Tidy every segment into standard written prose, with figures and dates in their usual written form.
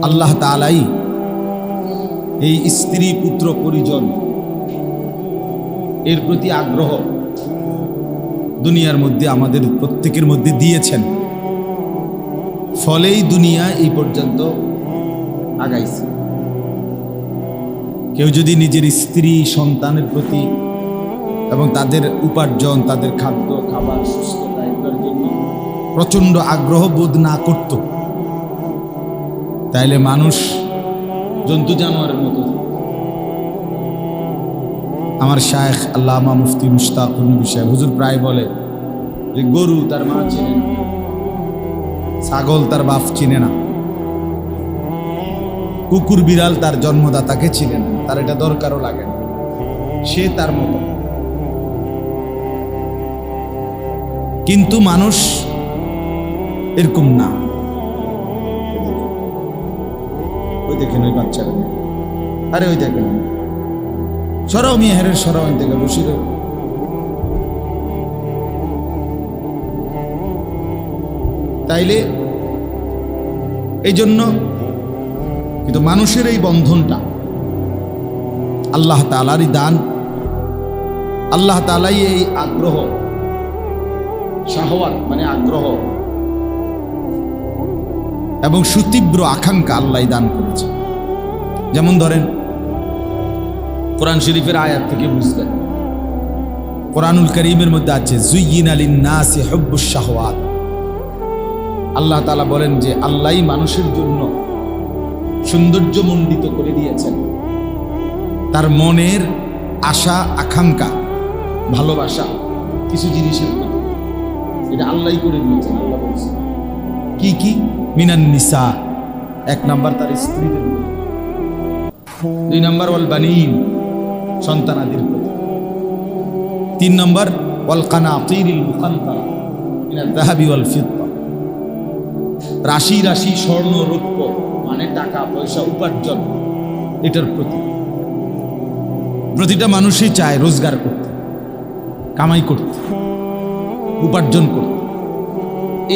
আল্লাহ তাআলাই এই স্ত্রী পুত্র পরিজন এর প্রতি আগ্রহ দুনিয়ার মধ্যে আমাদের প্রত্যেকের মধ্যে দিয়েছেন, ফলেই দুনিয়া এই পর্যন্ত আগাইছে। কেউ যদি নিজের স্ত্রী সন্তানের প্রতি এবং তাদের উপার্জন, তাদের খাদ্য খাবার সুস্থতা এগুলোর জন্য প্রচণ্ড আগ্রহ বোধ না করত, তাইলে মানুষ জন্তু জানোয়ারের মতো। আমার শায়েখ আল্লামা মুফতি মুশতাকুর নবী সাহেব হুজুর প্রায় বলে যে গরু তার মা চেনে না, ছাগল তার বাপ চিনে না, কুকুর বিড়াল তার জন্মদাতাকে চিনে না, তার এটা দরকারও লাগে না, সে তার মতো। কিন্তু মানুষ এরকম না। ওই দেখেন ওই বাচ্চারা, আরে ওই দেখেন, সরাও মিয়া হেরের সরাও থেকে বসির। তাইলে এই জন্য কিন্তু মানুষের এই বন্ধনটা আল্লাহ তাআলারই দান। আল্লাহ তাআলাই এই আগ্রহ, শাহওয়াত মানে আগ্রহ এবং সুতীব্র আকাঙ্ক্ষা আল্লাহ দান করেছে। যেমন ধরেন কোরআন শরীফের আয়াত থেকে বুঝবেন, কোরআনুল কারীমের মধ্যে আছে যুয়্যিনা লিন-নাসি হুব্বুশ শাহওয়াত। আল্লাহ তাআলা বলেন যে আল্লাহই মানুষের জন্য সৌন্দর্যমণ্ডিত করে দিয়েছেন তার মনের আশা আকাঙ্ক্ষা ভালোবাসা কিছু জিনিসের প্রতি। এটা আল্লাহই করে দিয়েছেন। আল্লাহ বলছেন কি কি? মিনান নিসা, এক নাম্বার তার স্ত্রীদের প্রতি, দুই নাম্বার ওয়াল বানিন সন্তানাদির প্রতি, তিন নম্বর ওয়াল কানাতিরিল মুকান্তারা মিনাল যাহাবি ওয়াল ফিদ্দা, রাশি রাশি স্বর্ণ রৌপ্য মানে টাকা পয়সা উপার্জন, এটার প্রতি। প্রতিটা মানুষই চায় রোজগার করতে, কামাই করতে, উপার্জন করতে।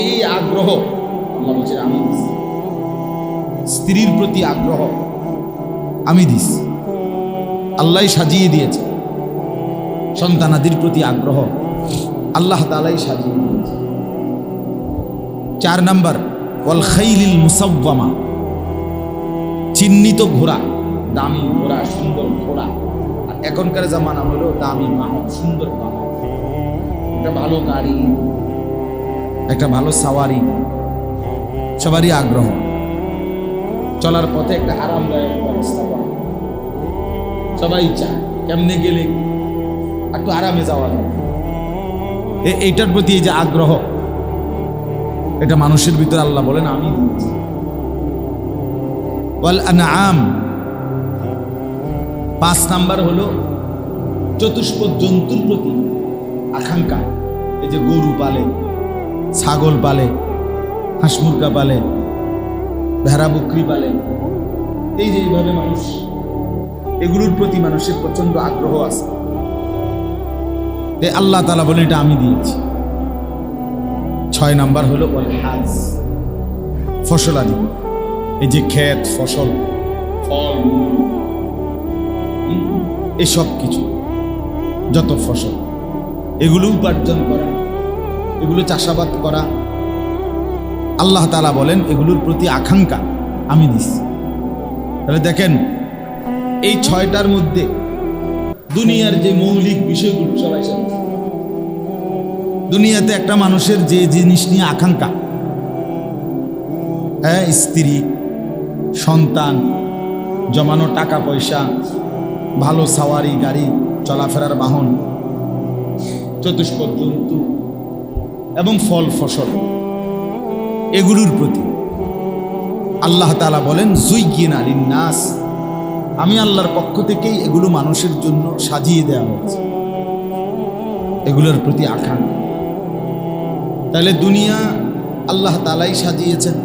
এই আগ্রহ আল্লাহ বলছেন আমি দিছি। স্ত্রীর প্রতি আগ্রহ আমি দিস, আল্লাহ সাজিয়ে দিয়েছে। সন্তানাদির প্রতি আগ্রহ আল্লাহ তাআলাই সাজিয়ে দিয়েছে। চার নাম্বার ওয়াল খাইলিল মুসাওয়ামা, চিহ্নিত ঘোড়া, দামি ঘোড়া, সুন্দর ঘোড়া। আর এখনকার জামানা হলো দামি বাহন, সুন্দর বাহন, একটা ভালো গাড়ি, একটা ভালো সাওয়ারি, সবারই আগ্রহ। চলার পথে একটা আরামদায়ক ব্যবস্থা করা, সবাই চায় কেমনে গেলে একটু আরামে যাওয়া যায়। এইটার প্রতি এই যে আগ্রহ, এটা মানুষের ভিতরে আল্লাহ বলেন আমি দিয়েছি। ওয়াল আনআম, পাঁচ নাম্বার হলো চতুষ্পদ জন্তুর প্রতি আকাঙ্ক্ষা। এই যে গরু পালে, ছাগল পালে, হাঁস মুরগা পালে, ভেড়া বকরি পালে, এই যে এইভাবে মানুষ, এগুলোর প্রতি মানুষের প্রচন্ড আগ্রহ আছে। আল্লাহ তাআলা বলেন এটা আমি দিয়েছি। ছয় নাম্বার হলো ওয়াল হাজ, ফসলাদি, এই যে ক্ষেত ফসল, ফল, এসব কিছু যত ফসল, এগুলো উপার্জন করা, এগুলো চাষাবাদ করা, আল্লাহ তাআলা বলেন এগুলোর প্রতি আকাঙ্ক্ষা আমি দিচ্ছি। তাহলে দেখেন এই ছয়টার মধ্যে দুনিয়ার যে মৌলিক বিষয়গুলো সবাই জানে। দুনিয়াতে একটা মানুষের যে জিনিস নিয়ে আকাঙ্ক্ষা, হ্যাঁ, স্ত্রী, সন্তান, জমানো টাকা পয়সা, ভালো সাওয়ারি গাড়ি, চলাফেরার বাহন, চতুষ্পদ জন্তু এবং ফল ফসল, এগুলোর প্রতি আল্লাহ তাআলা বলেন যুয়্যিনা লিন-নাস, আমি আল্লাহর পক্ষ থেকেই এগুলো মানুষের জন্য সাজিয়ে দেওয়া হয়েছে, এগুলোর প্রতি আকাঙ্ক্ষা। তাহলে দুনিয়া আল্লাহ তাআলাই সাজিয়েছেন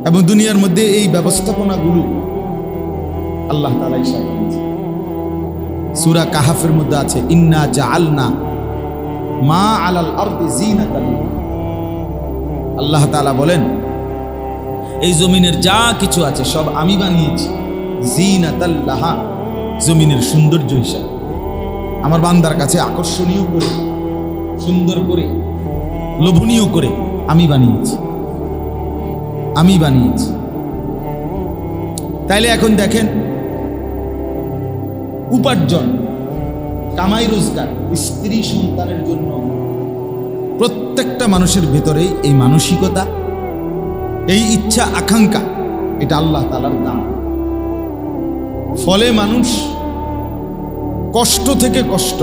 এবং দুনিয়ার মধ্যে এই ব্যবস্থাপনাগুলো আল্লাহ তাআলাই সাজিয়েছেন। সূরা কাহাফের মধ্যে আছে ইন্না জাআলনা মা আলাল আরদি জিনাতান। আল্লাহ তাআলা বলেন এই জমিনের যা কিছু আছে সব আমি বানিয়েছি জিনাতাল্লাহা, জমিনের সৌন্দর্য হিসাবে আমার বান্দার কাছে আকর্ষণীয় করে, সুন্দর করে, লোভনীয় করে আমি বানিয়েছি, আমি বানিয়েছি। তাইলে এখন দেখেন, উপার্জন, কামাই রোজগার, স্ত্রী সন্তানের জন্য প্রত্যেকটা মানুষের ভেতরেই এই মানসিকতা, এই ইচ্ছা আকাঙ্ক্ষা, এটা আল্লাহ তাআলার দান। ফলে মানুষ কষ্ট থেকে কষ্ট,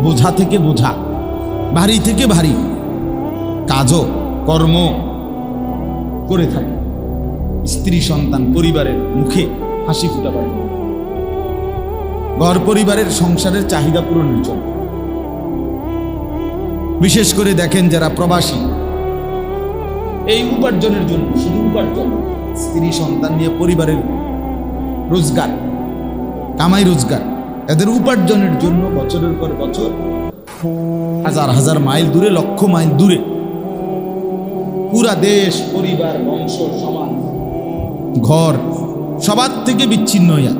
বোঝা থেকে বোঝা, ভারী থেকে ভারী কাজও কর্ম করে থাকে, স্ত্রী সন্তান পরিবারের মুখে হাসি ফুটাবার জন্য, ঘর পরিবারের সংসারের চাহিদা পূরণের জন্য। বিশেষ করে দেখেন যারা প্রবাসী, এই উপার্জনের জন্য, শুধু উপার্জন, স্ত্রী সন্তান নিয়ে পরিবারের রোজগার, কামাই রোজগার, এদের উপার্জনের জন্য বছরের পর বছর হাজার হাজার মাইল দূরে, লক্ষ মাইল দূরে, পুরা দেশ, পরিবার, বংশ, সমাজ, ঘর সবার থেকে বিচ্ছিন্ন হইয়া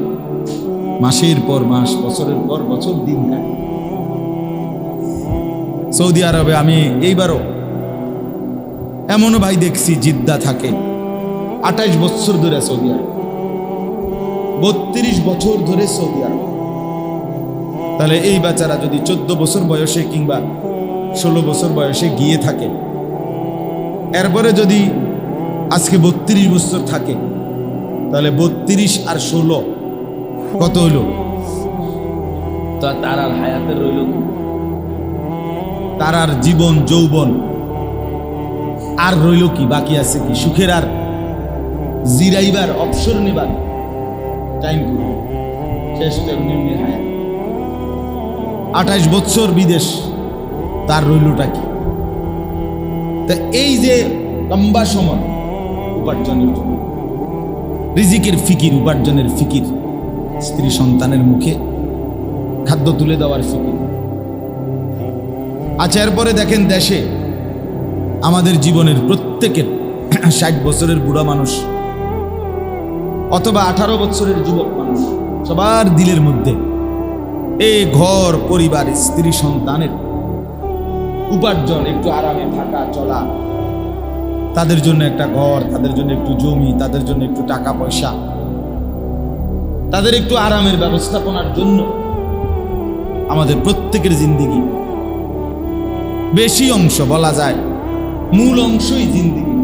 মাসের পর মাস, বছরের পর বছর দিন কাটে। সৌদি আরবে আমি এইবারও এমনও ভাই দেখছি, জিদ্দা থাকে 28 বছর ধরে সৌদি আরব, 32 বছর ধরে সৌদি আরব। তাহলে এই বাচ্চারা যদি 14 বছর বয়সে কিংবা 16 বছর বয়সে গিয়ে থাকে, এরপরে যদি আজকে 32 বছর থাকে, তাহলে 32 আর 16 কত হইল? তো তার আর হায়াতের রইল, তার আর জীবন যৌবন আর রইল কি? বাকি আছে কি? সুখের আর জিরাইবার, অবসর নেবার টাইম করবে, শেষ নিম্নে হায়াত। 28 বছর বিদেশ, তার রইলটা কি? তা এই যে লম্বা সময় উপার্জনের জন্য, রিজিকের ফিকির, উপার্জনের ফিকির, স্ত্রী সন্তানের মুখে খাদ্য তুলে দেওয়ার ফিকির। আচ্ছা, এরপরে দেখেন দেশে আমাদের জীবনের প্রত্যেকের 60 বছরের বুড়া মানুষ অথবা 18 বছরের যুবক মানুষ, সবার দিলের মধ্যে এই ঘর পরিবার, স্ত্রী সন্তানের উপার্জন, একটু আরামে থাকা চলা, তাদের জন্য একটা ঘর, তাদের জন্য একটু জমি, তাদের জন্য একটু টাকা পয়সা, তাদের একটু আরামের ব্যবস্থাপনার জন্য আমাদের প্রত্যেকের জিন্দেগি বেশি অংশ, বলা যায় মূল অংশই জিন্দেগি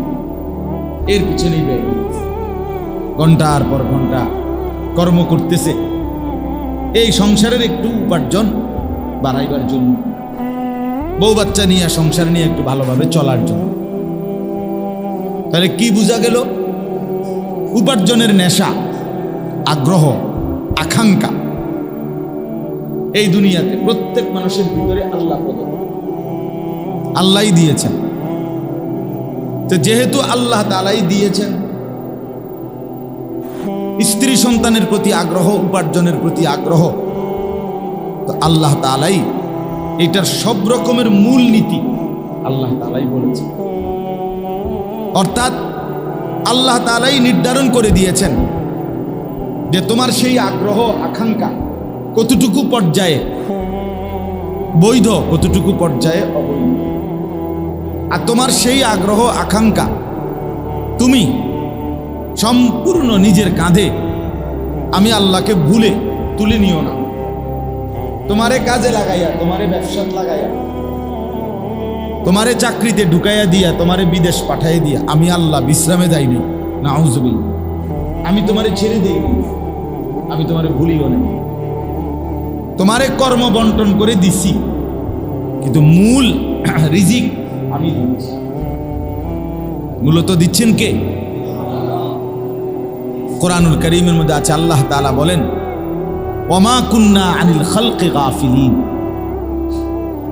এর পিছনেই ব্যয় করতেছে। ঘন্টার পর ঘন্টা কর্ম করতেছে এই সংসারের একটু উপার্জন বাড়াইবার জন্য, বউ বাচ্চা নিয়ে, সংসার নিয়ে একটু ভালোভাবে চলার জন্য। তাহলে কি বোঝা গেল? উপার্জনের নেশা, আগ্রহ, আকাঙ্ক্ষা এই দুনিয়াতে প্রত্যেক মানুষের ভিতরে আল্লাহ প্রদত্ত, আল্লাহই দিয়েছেন। তো যেহেতু আল্লাহ তাআলাই দিয়েছেন, স্ত্রী সন্তানের প্রতি আগ্রহ, উপার্জনের প্রতি আগ্রহ, তো আল্লাহ তাআলাই এটার সব রকমের মূল নীতি আল্লাহ তাআলাই বলেছেন। অর্থাৎ আল্লাহ তাআলাই নির্ধারণ করে দিয়েছেন যে তোমার সেই আগ্রহ, আকাঙ্ক্ষা কতটুকু পর্যায়ে বৈধ, কতটুকু পর্যায়ে অবৈধ। আর তোমার সেই আগ্রহ, আকাঙ্ক্ষা তুমি সম্পূর্ণ নিজের কাঁধে, আমি আল্লাহকে ভুলে তুলে নিও না। তোমারে কাজে লাগাইয়া, তোমারে ব্যবসাত লাগাইয়া, তোমারে চাকরিতে ঢুকাইয়া দিয়া, তোমারে বিদেশ পাঠাইয়া দিয়া আমি আল্লাহ বিশ্রামে যাইনি, নাউজুবিল্লাহ, আমি তোমারে ছেড়ে দেইনি, আমি তোমারে ভুলিও না। তোমারে কর্ম বন্টন করে দিছি, কিন্তু মূল রিজিক আমি দিচ্ছি। মূলত দিচ্ছেন কে? কোরআনুল কারীমের মধ্যে আছে, আল্লাহ তাআলা বলেন, ওয়ামা কুন্না আনিল খালকি গাফিলিন।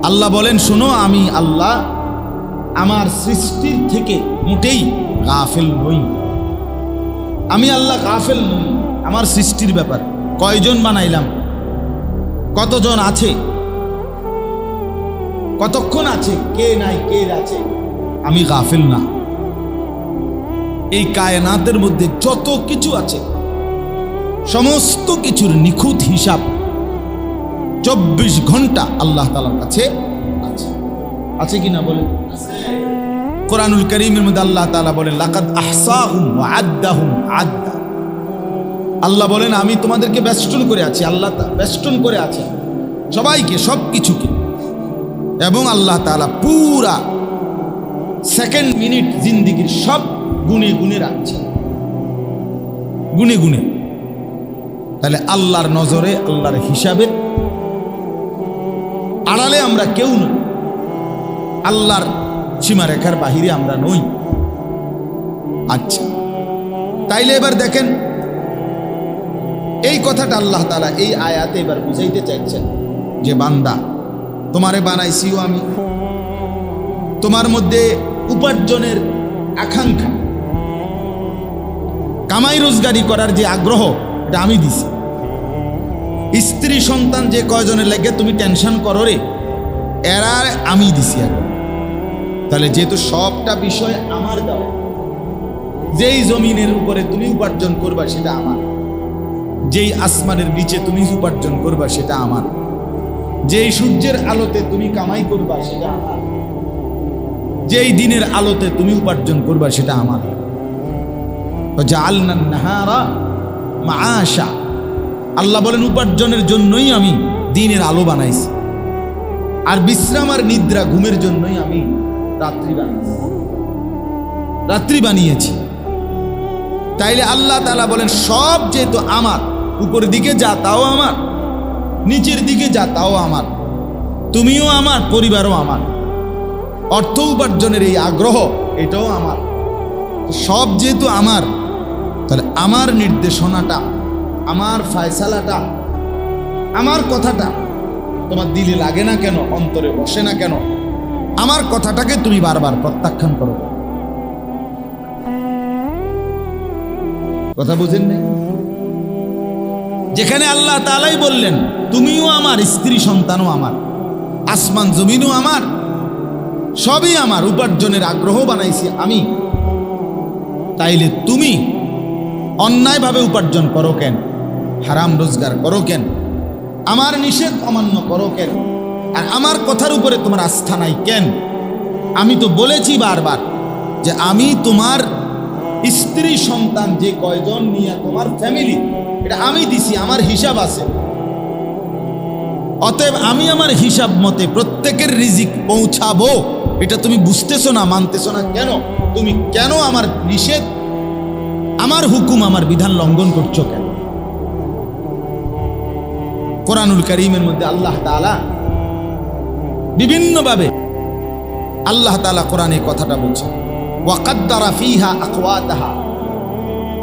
আল্লাহ বলেন, শোনো, আমি আল্লাহ আমার সৃষ্টির থেকে মোটেই গাফিল নই। আমি আল্লাহ গাফিল নই আমার সৃষ্টির ব্যাপার। কয়জন বানাইলাম, কতজন আছে, কতক্ষণ আছে, কে নাই, কে আছে, আমি গাফিল না। এই কায়নাতের মধ্যে যত কিছু আছে সমস্ত কিছুর নিখুঁত হিসাব 24 ঘন্টা আল্লাহ তাআলার কাছে আছে। আছে কি না বলে? কোরআনুল কারীমের মধ্যে আল্লাহ তাআলা বলেন লাকাদ আহসাহুম ওয়া আদ্দাহুম আদ্দা। আল্লাহ বলেন আমি তোমাদেরকে বেষ্টন করে আছি। আল্লাহ বেষ্টন করে আছে সবাইকে, সব কিছুকে। এবং আল্লাহ তাআলা পুরা সেকেন্ড মিনিট জিন্দেগির সব গুনে গুনে রাখছে, গুনে গুনে। তাহলে আল্লাহর নজরে, আল্লাহর হিসাবে আড়ালে আমরা কেউ নই, আল্লাহর সীমারেখার বাহিরে আমরা নই। আচ্ছা, তাইলে এবার দেখেন এই কথাটা আল্লাহ তাআলা এই আয়াতে এবার বুঝাইতে চাইছেন যে বান্দা, তোমারে বানাইছিও আমি, তোমার মধ্যে উপার্জনের আকাঙ্ক্ষা, কামাই রোজগারি করার যে আগ্রহ, এটা আমি দিছি। স্ত্রী সন্তান যে কয়জনের লাগে তুমি টেনশন করো রে, এরা আমি দিছি এখন। তাহলে যেহেতু সবটা বিষয় আমার দাও, যেই জমিনের উপরে তুমি উপার্জন করবা সেটা আমার, যেই আসমানের নিচে তুমি উপার্জন করবা সেটা আমার, যেই সূর্যের আলোতে তুমি কামাই করবা সেটা আমার, যেই দিনের আলোতে তুমি উপার্জন করবা সেটা আমার। জাআলনান নাহারা মাআশা, আল্লাহ বলেন উপার্জনের জন্যই আমি দিনের আলো বানাইছি, আর বিশ্রাম আর নিদ্রা ঘুমের জন্যই আমি রাত্রি বানিয়েছি। তাইলে আল্লাহ তাআলা বলেন সব যেহেতু আমার, উপরের দিকে যা তাও আমার, নিচের দিকে যা তাও আমার, তুমিও আমার, পরিবারও আমার, অর্থ উপার্জনের এই আগ্রহ এটাও আমার। সব যেহেতু আমার, তাহলে আমার নির্দেশনাটা, আমার ফয়সালাটা, আমার কথাটা তোমার দিলে লাগে না কেন, অন্তরে বসে না কেন? আমার কথাটাকে তুমি বারবার প্রত্যাখ্যান করো। কথা বুঝেন না? যেখানে আল্লাহ তাআলাই বললেন তুমিও আমার, স্ত্রী সন্তানও আমার, আসমান জমিনও আমার, সবই আমার, উপার্জনের আগ্রহ বানাইছি আমি। তাইলে তুমি অন্যায়ভাবে উপার্জন করো কেন? হারাম রোজগার করো কেন? আমার নিষেধ অমান্য করো কেন? আর আমার কথার উপরে তোমার আস্থা নাই কেন? আমি তো বলেছি বারবার যে আমি তোমার স্ত্রী সন্তান যে কয়জন নিয়ে তোমার ফ্যামিলি, এটা আমি দিছি, আমার হিসাব আছে। অতএব আমি আমার হিসাব মতে প্রত্যেকের রিজিক পৌঁছাবো। এটা তুমি বুঝতেছো না, মানতেছো না কেন? তুমি কেন আমার নিষেধ, আমার হুকুম, আমার বিধান লঙ্ঘন করছো কেন? কোরআনুল কারীমের মধ্যে আল্লাহ তাআলা বিভিন্নভাবে আল্লাহ তাআলা কোরআনে কথাটা বলছেন, ওয়া কাদ্দারা ফীহা আকওয়াতাহা।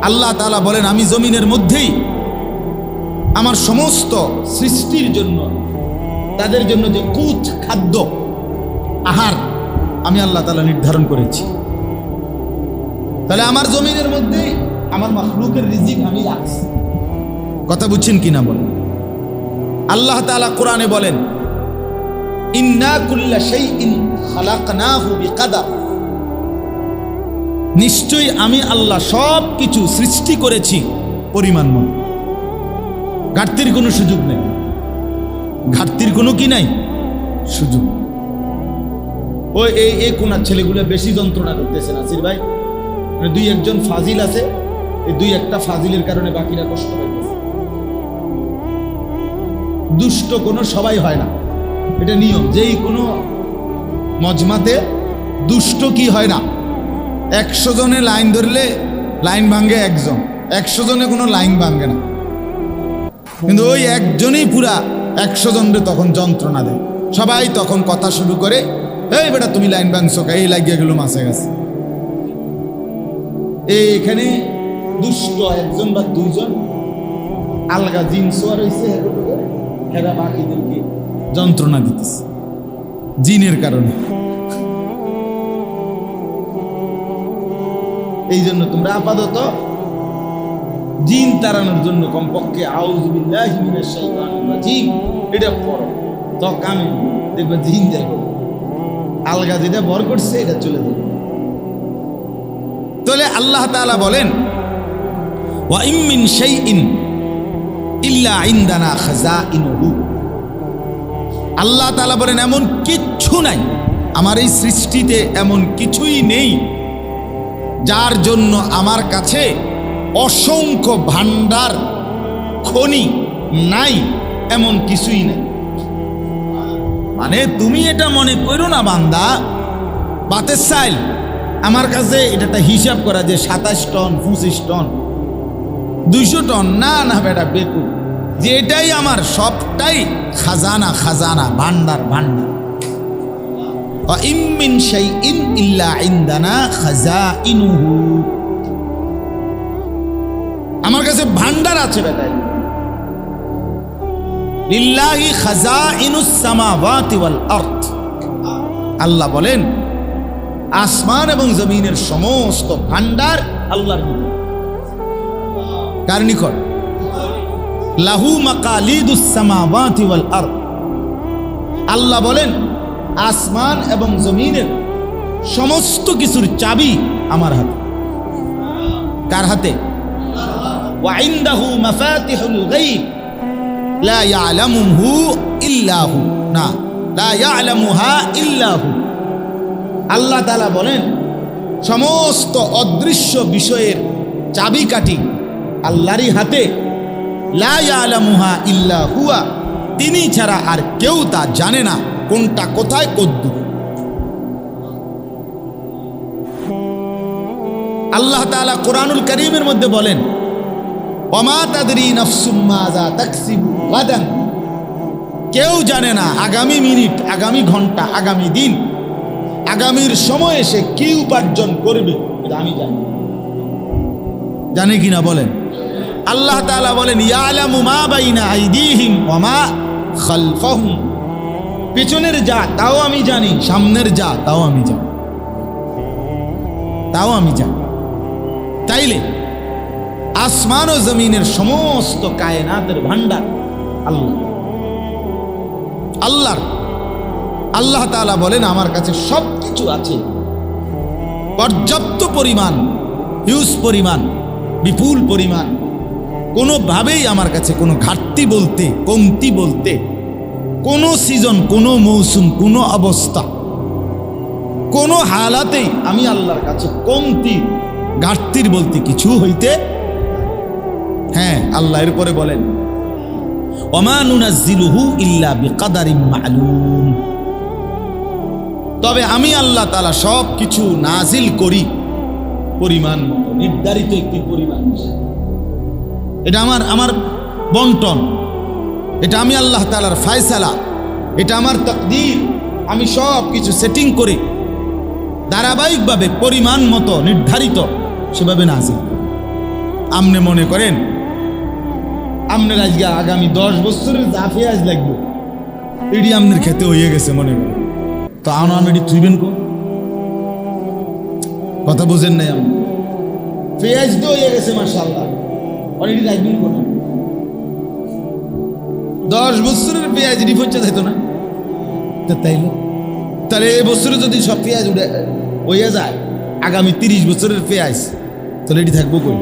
আল্লাহ তাআলা বলেন আমি জমিনের মধ্যেই আমার সমস্ত সৃষ্টির জন্য, তাদের জন্য যে কুত, খাদ্য, আহার আমি আল্লাহ তাআলা নির্ধারণ করেছি। তাহলে আমার জমিনের মধ্যে আমার মাখলুকের রিজিক আমি রাখছি। কথা বুঝছেন কিনা বলেন? আল্লাহ তাআলা কোরআনে বলেন ইন্না কুল্লা শাইইন খালাকনাহু বিকাদার, নিশ্চয়ই আমি আল্লাহ সব কিছু সৃষ্টি করেছি পরিমাণ মতো। ঘাটতির কোনো সুযোগ নেই, ঘাটতির কোনো কি নাই সুযোগ। ওই এই কোনার ছেলেগুলো বেশি যন্ত্রণা করতেছে নাসির ভাই, মানে দুই একজন ফাজিল আছে, এই দুই একটা ফাজিলের কারণে বাকিরা কষ্ট পাইতেছে। দুষ্ট কোনো সবাই হয় না, এটা নিয়ম। যেই কোনো মজমাতে দুষ্ট কি হয় না, 100 জনে লাইন ধরলে লাইন ভাঙ্গে একজন, 100 জনে কোনো লাইন ভাঙ্গে না, কিন্তু ওই একজনই পুরা 100 জনরে তখন যন্ত্রণা দেয়। সবাই তখন কথা শুরু করে, এই বেটা তুমি লাইন ভাঙছো, এই লাগিয়ে গেল মাসে গেছে। এখানে দুষ্ট একজন বা দুইজন আলগা জিন সোয়ার হয়েছে, এরা বাকিদেরকে যন্ত্রণা দিতেছে জিনের কারণে। এই জন্য তোমরা আপাতত জিন তাড়ানোর জন্য কমপক্ষে আউযু বিল্লাহি মিনাশ শাইতানির রাজিম এটা পড়ো, তো কামে দেখবে জিন দেখো আলগা যেটা বর করছে এটা চলে যাবে। তাহলে আল্লাহ তাআলা বলেন ওয়া ইম মিন শাইইন ইল্লা ইনদানা খাযাইনুহু। আল্লাহ তাআলা বলেন এমন কিচ্ছু নাই, আমার এই সৃষ্টিতে এমন কিছুই নেই যার জন্য আমার কাছে অসংখ্য ভান্ডার খনি নাই, এমন কিছুই নেই। মানে তুমি এটা মনে করো না বান্দা বাতের চাইল আমার কাছে এটা হিসাব করা যে 27 টন 25 টন 200 টন, না না বেটা বেকু, যে এটাই আমার সবটাই খাজানা খাজানা ভান্ডার ভান্ডার। ওয়া ইম মিন শাইইন ইল্লা ইনদানা খাযাইনুহু। আমার কাছে ভান্ডার আছে বেটা। লিল্লাহি খাযাইনুস সামাওয়াতি ওয়াল আরদ। আল্লাহ বলেন আসমান এবং জমিনের সমস্ত ভান্ডার আল্লাহর নিকট। কার নিকট? লাহু মাকালিদুস সামাওয়াতি ওয়াল আরদ। আল্লাহ বলেন আসমান এবং জমিনের সমস্ত কিছুর চাবি আমার হাতে। কার হাতে? ওয়া ইনদাহু মাফাতিহুল গায়ব লা ইয়ালামুহু ইল্লা হু। না, লা ইয়ালামুহা ইল্লা হু। আল্লাহ তাআলা বলেন সমস্ত অদৃশ্য বিষয়ের চাবিকাঠি আল্লাহরই হাতে। লা ইয়ালামুহা ইল্লা হুয়া। তিনি ছাড়া আর কেউ তা জানে না কোনটা কোথায় কদ্দুর। আল্লাহ তাআলা কোরআনুল কারীমের মধ্যে বলেন ওয়ামা তাদরি নাফসুম মাযা তাকসিবু গাদান। কেউ জানে না আগামী মিনিট, আগামী ঘন্টা, আগামী দিন, আগামীর সময়ে সে কি উপার্জন করবে, এটা আমি জানি। জানে কিনা বলেন? আল্লাহ তাআলা বলেন ইয়ালামু মা বাইনা আইদিহিম ওয়া মা খালফাহুম। পিছনের যা তাও আমি জানি, সামনের যা তাও আমি জানি, তাও আমি জানি। তাইলে আসমান ও জমিনের সমস্ত কায়নাতের ভান্ডার আল্লাহ আল্লাহর। আল্লাহ তাআলা বলেন আমার কাছে সব কিছু আছে, পর্যাপ্ত পরিমাণ, হিউজ পরিমাণ, বিপুল পরিমাণ। কোনোভাবেই আমার কাছে কোনো ঘাটতি বলতে, কমতি বলতে, কোনো সিজন, কোনো মৌসুম, কোনো অবস্থা, কোনো হালাতেই আমি আল্লাহর কাছে কমতি ঘাটতির বলতে কিছু হইতে। হ্যাঁ, আল্লাহ এরপরে বলেন ওমা নুনাজ্জিলুহু ইল্লা বিকাদারিন মা'লুম। তবে আমি আল্লাহ তাআলা সব কিছু নাজিল করি পরিমাণ মতো, নির্ধারিত একটি পরিমাণ। এটা আমার বন্টন, এটা আমি আল্লাহ তাআলার ফয়সালা, এটা আমার তাকদীর। আমি সব কিছু সেটিং করে ধারাবাহিকভাবে পরিমাণ মতো নির্ধারিত সেভাবে নাজিল। আপনি মনে করেন আপনার আজকে আগামী 10 বছরের যা পেঁয়াজ লাগবে এটি আপনার খেতে হয়ে গেছে মনে করেন, তো এটি তুইবেন কো? কথা বোঝেন নাই? আমি পেঁয়াজ তো হয়ে গেছে মাশাআল্লাহ, এটি রাখবেন কোন? 10 বছরের পেঁয়াজ এটি পচে যেত না? তাইলে তাহলে এই বছরে যদি সব পেঁয়াজ উঠে হয়ে যায় আগামী 30 বছরের পেঁয়াজ, তাহলে এটি থাকবো কই?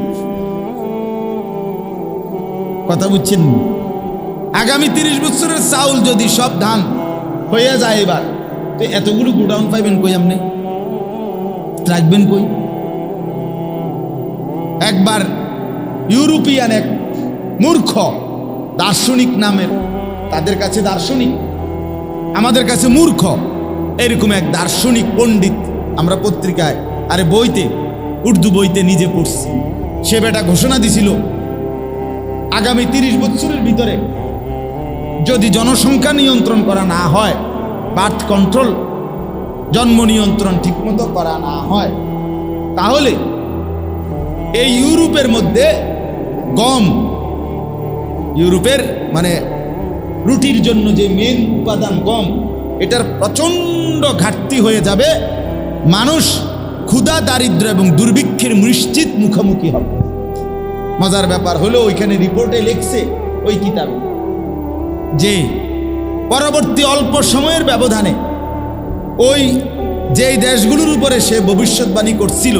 কথা বুঝছেন? আগামী 30 বছরের চাউল যদি সব ধান হয়ে যায় এবার, তো এতগুলো গোডাউন পাইবেন কই? আপনি রাখবেন কই? একবার ইউরোপিয়ান এক মূর্খ দার্শনিক নামের, তাদের কাছে দার্শনিক, আমাদের কাছে মূর্খ, এরকম এক দার্শনিক পণ্ডিত আমরা পত্রিকায় আরে বইতে, উর্দু বইতে নিজে পড়ছি। সে বেটা ঘোষণা দিছিল আগামী 30 বছরের ভিতরে যদি জনসংখ্যা নিয়ন্ত্রণ করা না হয়, বার্থ কন্ট্রোল, জন্ম নিয়ন্ত্রণ ঠিকমতো করা না হয়, তাহলে এই ইউরোপের মধ্যে গম, ইউরোপের মানে রুটির জন্য যে মেন উপাদান গম, এটার প্রচন্ড ঘাটতি হয়ে যাবে। মানুষ ক্ষুধা, দারিদ্র্য এবং দুর্ভিক্ষের নিশ্চিত মুখোমুখি হবে। মজার ব্যাপার হলো ওইখানে রিপোর্টে লিখছে ওই কিতাবে যে পরবর্তী অল্প সময়ের ব্যবধানে ওই যেই দেশগুলোর উপরে সে ভবিষ্যৎবাণী করছিল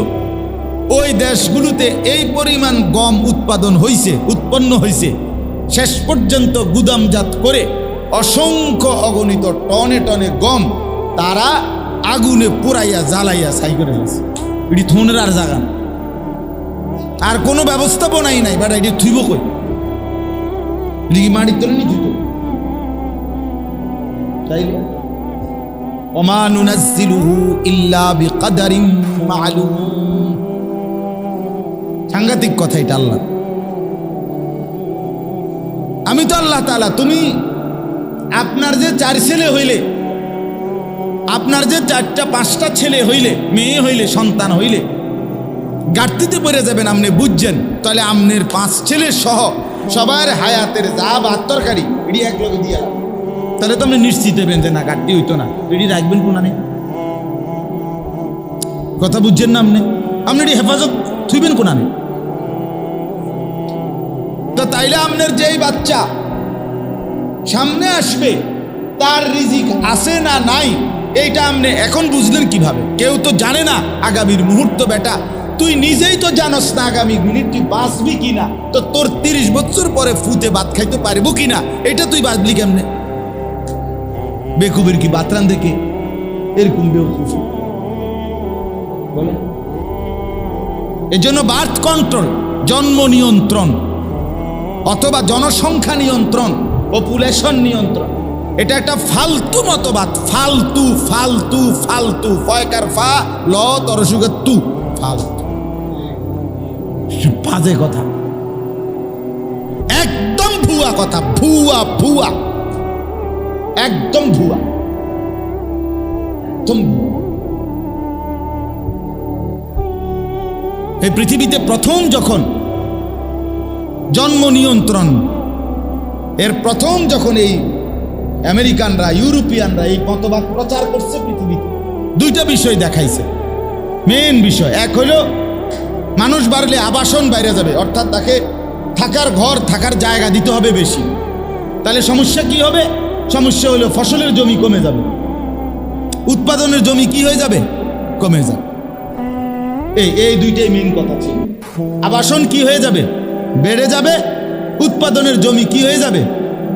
ওই দেশগুলোতে এই পরিমাণ গম উৎপন্ন হয়েছে, শেষ পর্যন্ত গুদামজাত করে অসংখ্য অগণিত টনে টনে গম তারা আগুনে পুরাইয়া জ্বালাইয়া ছাই করে গেছে। এটি থনের আর জায়গা না, আর কোনো ব্যবস্থাপনাই নাই। বাট এটি থুইব কই? এটি কি মাটির তলে নি থুইত? তাইলে ওমা নুনাজ্জিলুহু ইল্লা বিকদারিন মা'লুম। সাংঘাতিক কথা এটা আল্লাহ। আমি তো আল্লাহ তাআলা। তুমি আপনার যে 4 ছেলে হইলে, আপনার যে 4টা 5টা ছেলে হইলে, মেয়ে হইলে, সন্তান হইলে ঘাটতিতে পড়ে যাবেন, আপনি বুঝছেন, তাহলে আমনের 5 ছেলে সহ সবার হায়াতের যা ভাত তরকারি এটি এক লগে দিয়া, তাহলে তো আপনি নিশ্চিত হবেন যে না ঘাটতি হইতো না। এটি রাখবেন কোনানে? কথা বুঝছেন না? আপনি এটি হেফাজত থুইবেন কোনানে? তো তাইলে আপনার যেই বাচ্চা সামনে আসবে তার রিজিক আছে না নাই এইটা আপনি এখন বুঝলেন কিভাবে? কেউ তো জানে না আগামীর মুহূর্ত। বেটা তুই নিজেই তো জানস না আগামী মিনিট তুই বাঁচবি কিনা, তো তোর 30 বছর পরে ফুতে ভাত খাইতে পারবো কিনা এটা তুই বাঁচবি কেমনে? বেকুবের কি বাতরান দেখে এরকম বেকুব বলে। এজন্য বার্থ কন্ট্রোল, জন্ম নিয়ন্ত্রণ অথবা জনসংখ্যা নিয়ন্ত্রণ, পপুলেশন নিয়ন্ত্রণ, এটা একটা ফালতু মতবাদ। ফালতু ফালতু ফালতু, ফয়কার ফা ল তরসুগের তু, ফালতু বাজে কথা, একদম ভুয়া কথা, ভুয়া ভুয়া, একদম ভুয়া, একদম ভুয়া। এই পৃথিবীতে প্রথম যখন জন্ম নিয়ন্ত্রণ এর প্রথম যখন এই আমেরিকানরা, ইউরোপিয়ানরা এই মতবাদ প্রচার করছে পৃথিবীতে, 2টা বিষয় দেখাইছে। মেইন বিষয় এক হলো মানুষ বাড়লে আবাসন বাইরে যাবে, অর্থাৎ তাকে থাকার ঘর, থাকার জায়গা দিতে হবে বেশি। তাহলে সমস্যা কি হবে? সমস্যা হলো ফসলের জমি কমে যাবে, উৎপাদনের জমি কি হয়ে যাবে? কমে যাবে। এই 2টাই মেইন কথা ছিল। আবাসন কি হয়ে যাবে? বেড়ে যাবে। উৎপাদনের জমি কি হয়ে যাবে?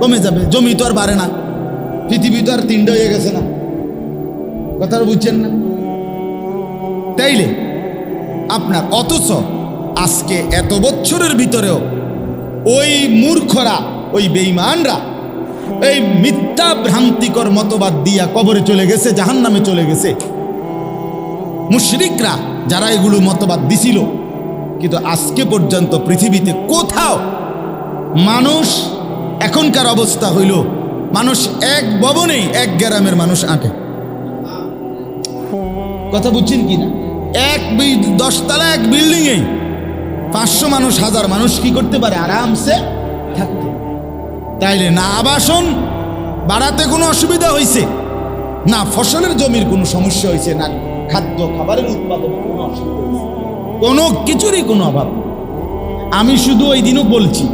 কমে যাবে। জমি তো আর বাড়ে না, পৃথিবী তো আর 3টা হয়ে গেছে না। কথা বুঝছেন না? তাইলে আপনার অথচ আজকে এত বছরের ভিতরেও ওই মূর্খরা, ওই বেঈমানরা এই মিথ্যা ভ্রান্তিকর মতবাদ দিয়া কবরে চলে গেছে, জাহান্নামে চলে গেছে। মুশরিকরা যারা এগুলো মতবাদ দিছিল, কিন্তু আজকে পর্যন্ত পৃথিবীতে কোথাও মানুষ, এখনকার অবস্থা হইল মানুষ এক ভবনেই 1 গ্রামের মানুষ আঁটে। কথা বুঝছেন কি না? 10 তলা এক বিল্ডিং এ 500 মানুষ, 1000 মানুষ কি করতে পারে? আরামসে থাকতে। তাইলে না আবাসন বাড়াতে কোনো অসুবিধা হয়েছে, না ফসলের জমির কোনো সমস্যা হয়েছে, না খাদ্য খাবারের উৎপাদনে কোনো অসুবিধা হয়েছে, কোনো কিছুরই কোনো অভাব। আমি শুধু ওই দিনও বলছি,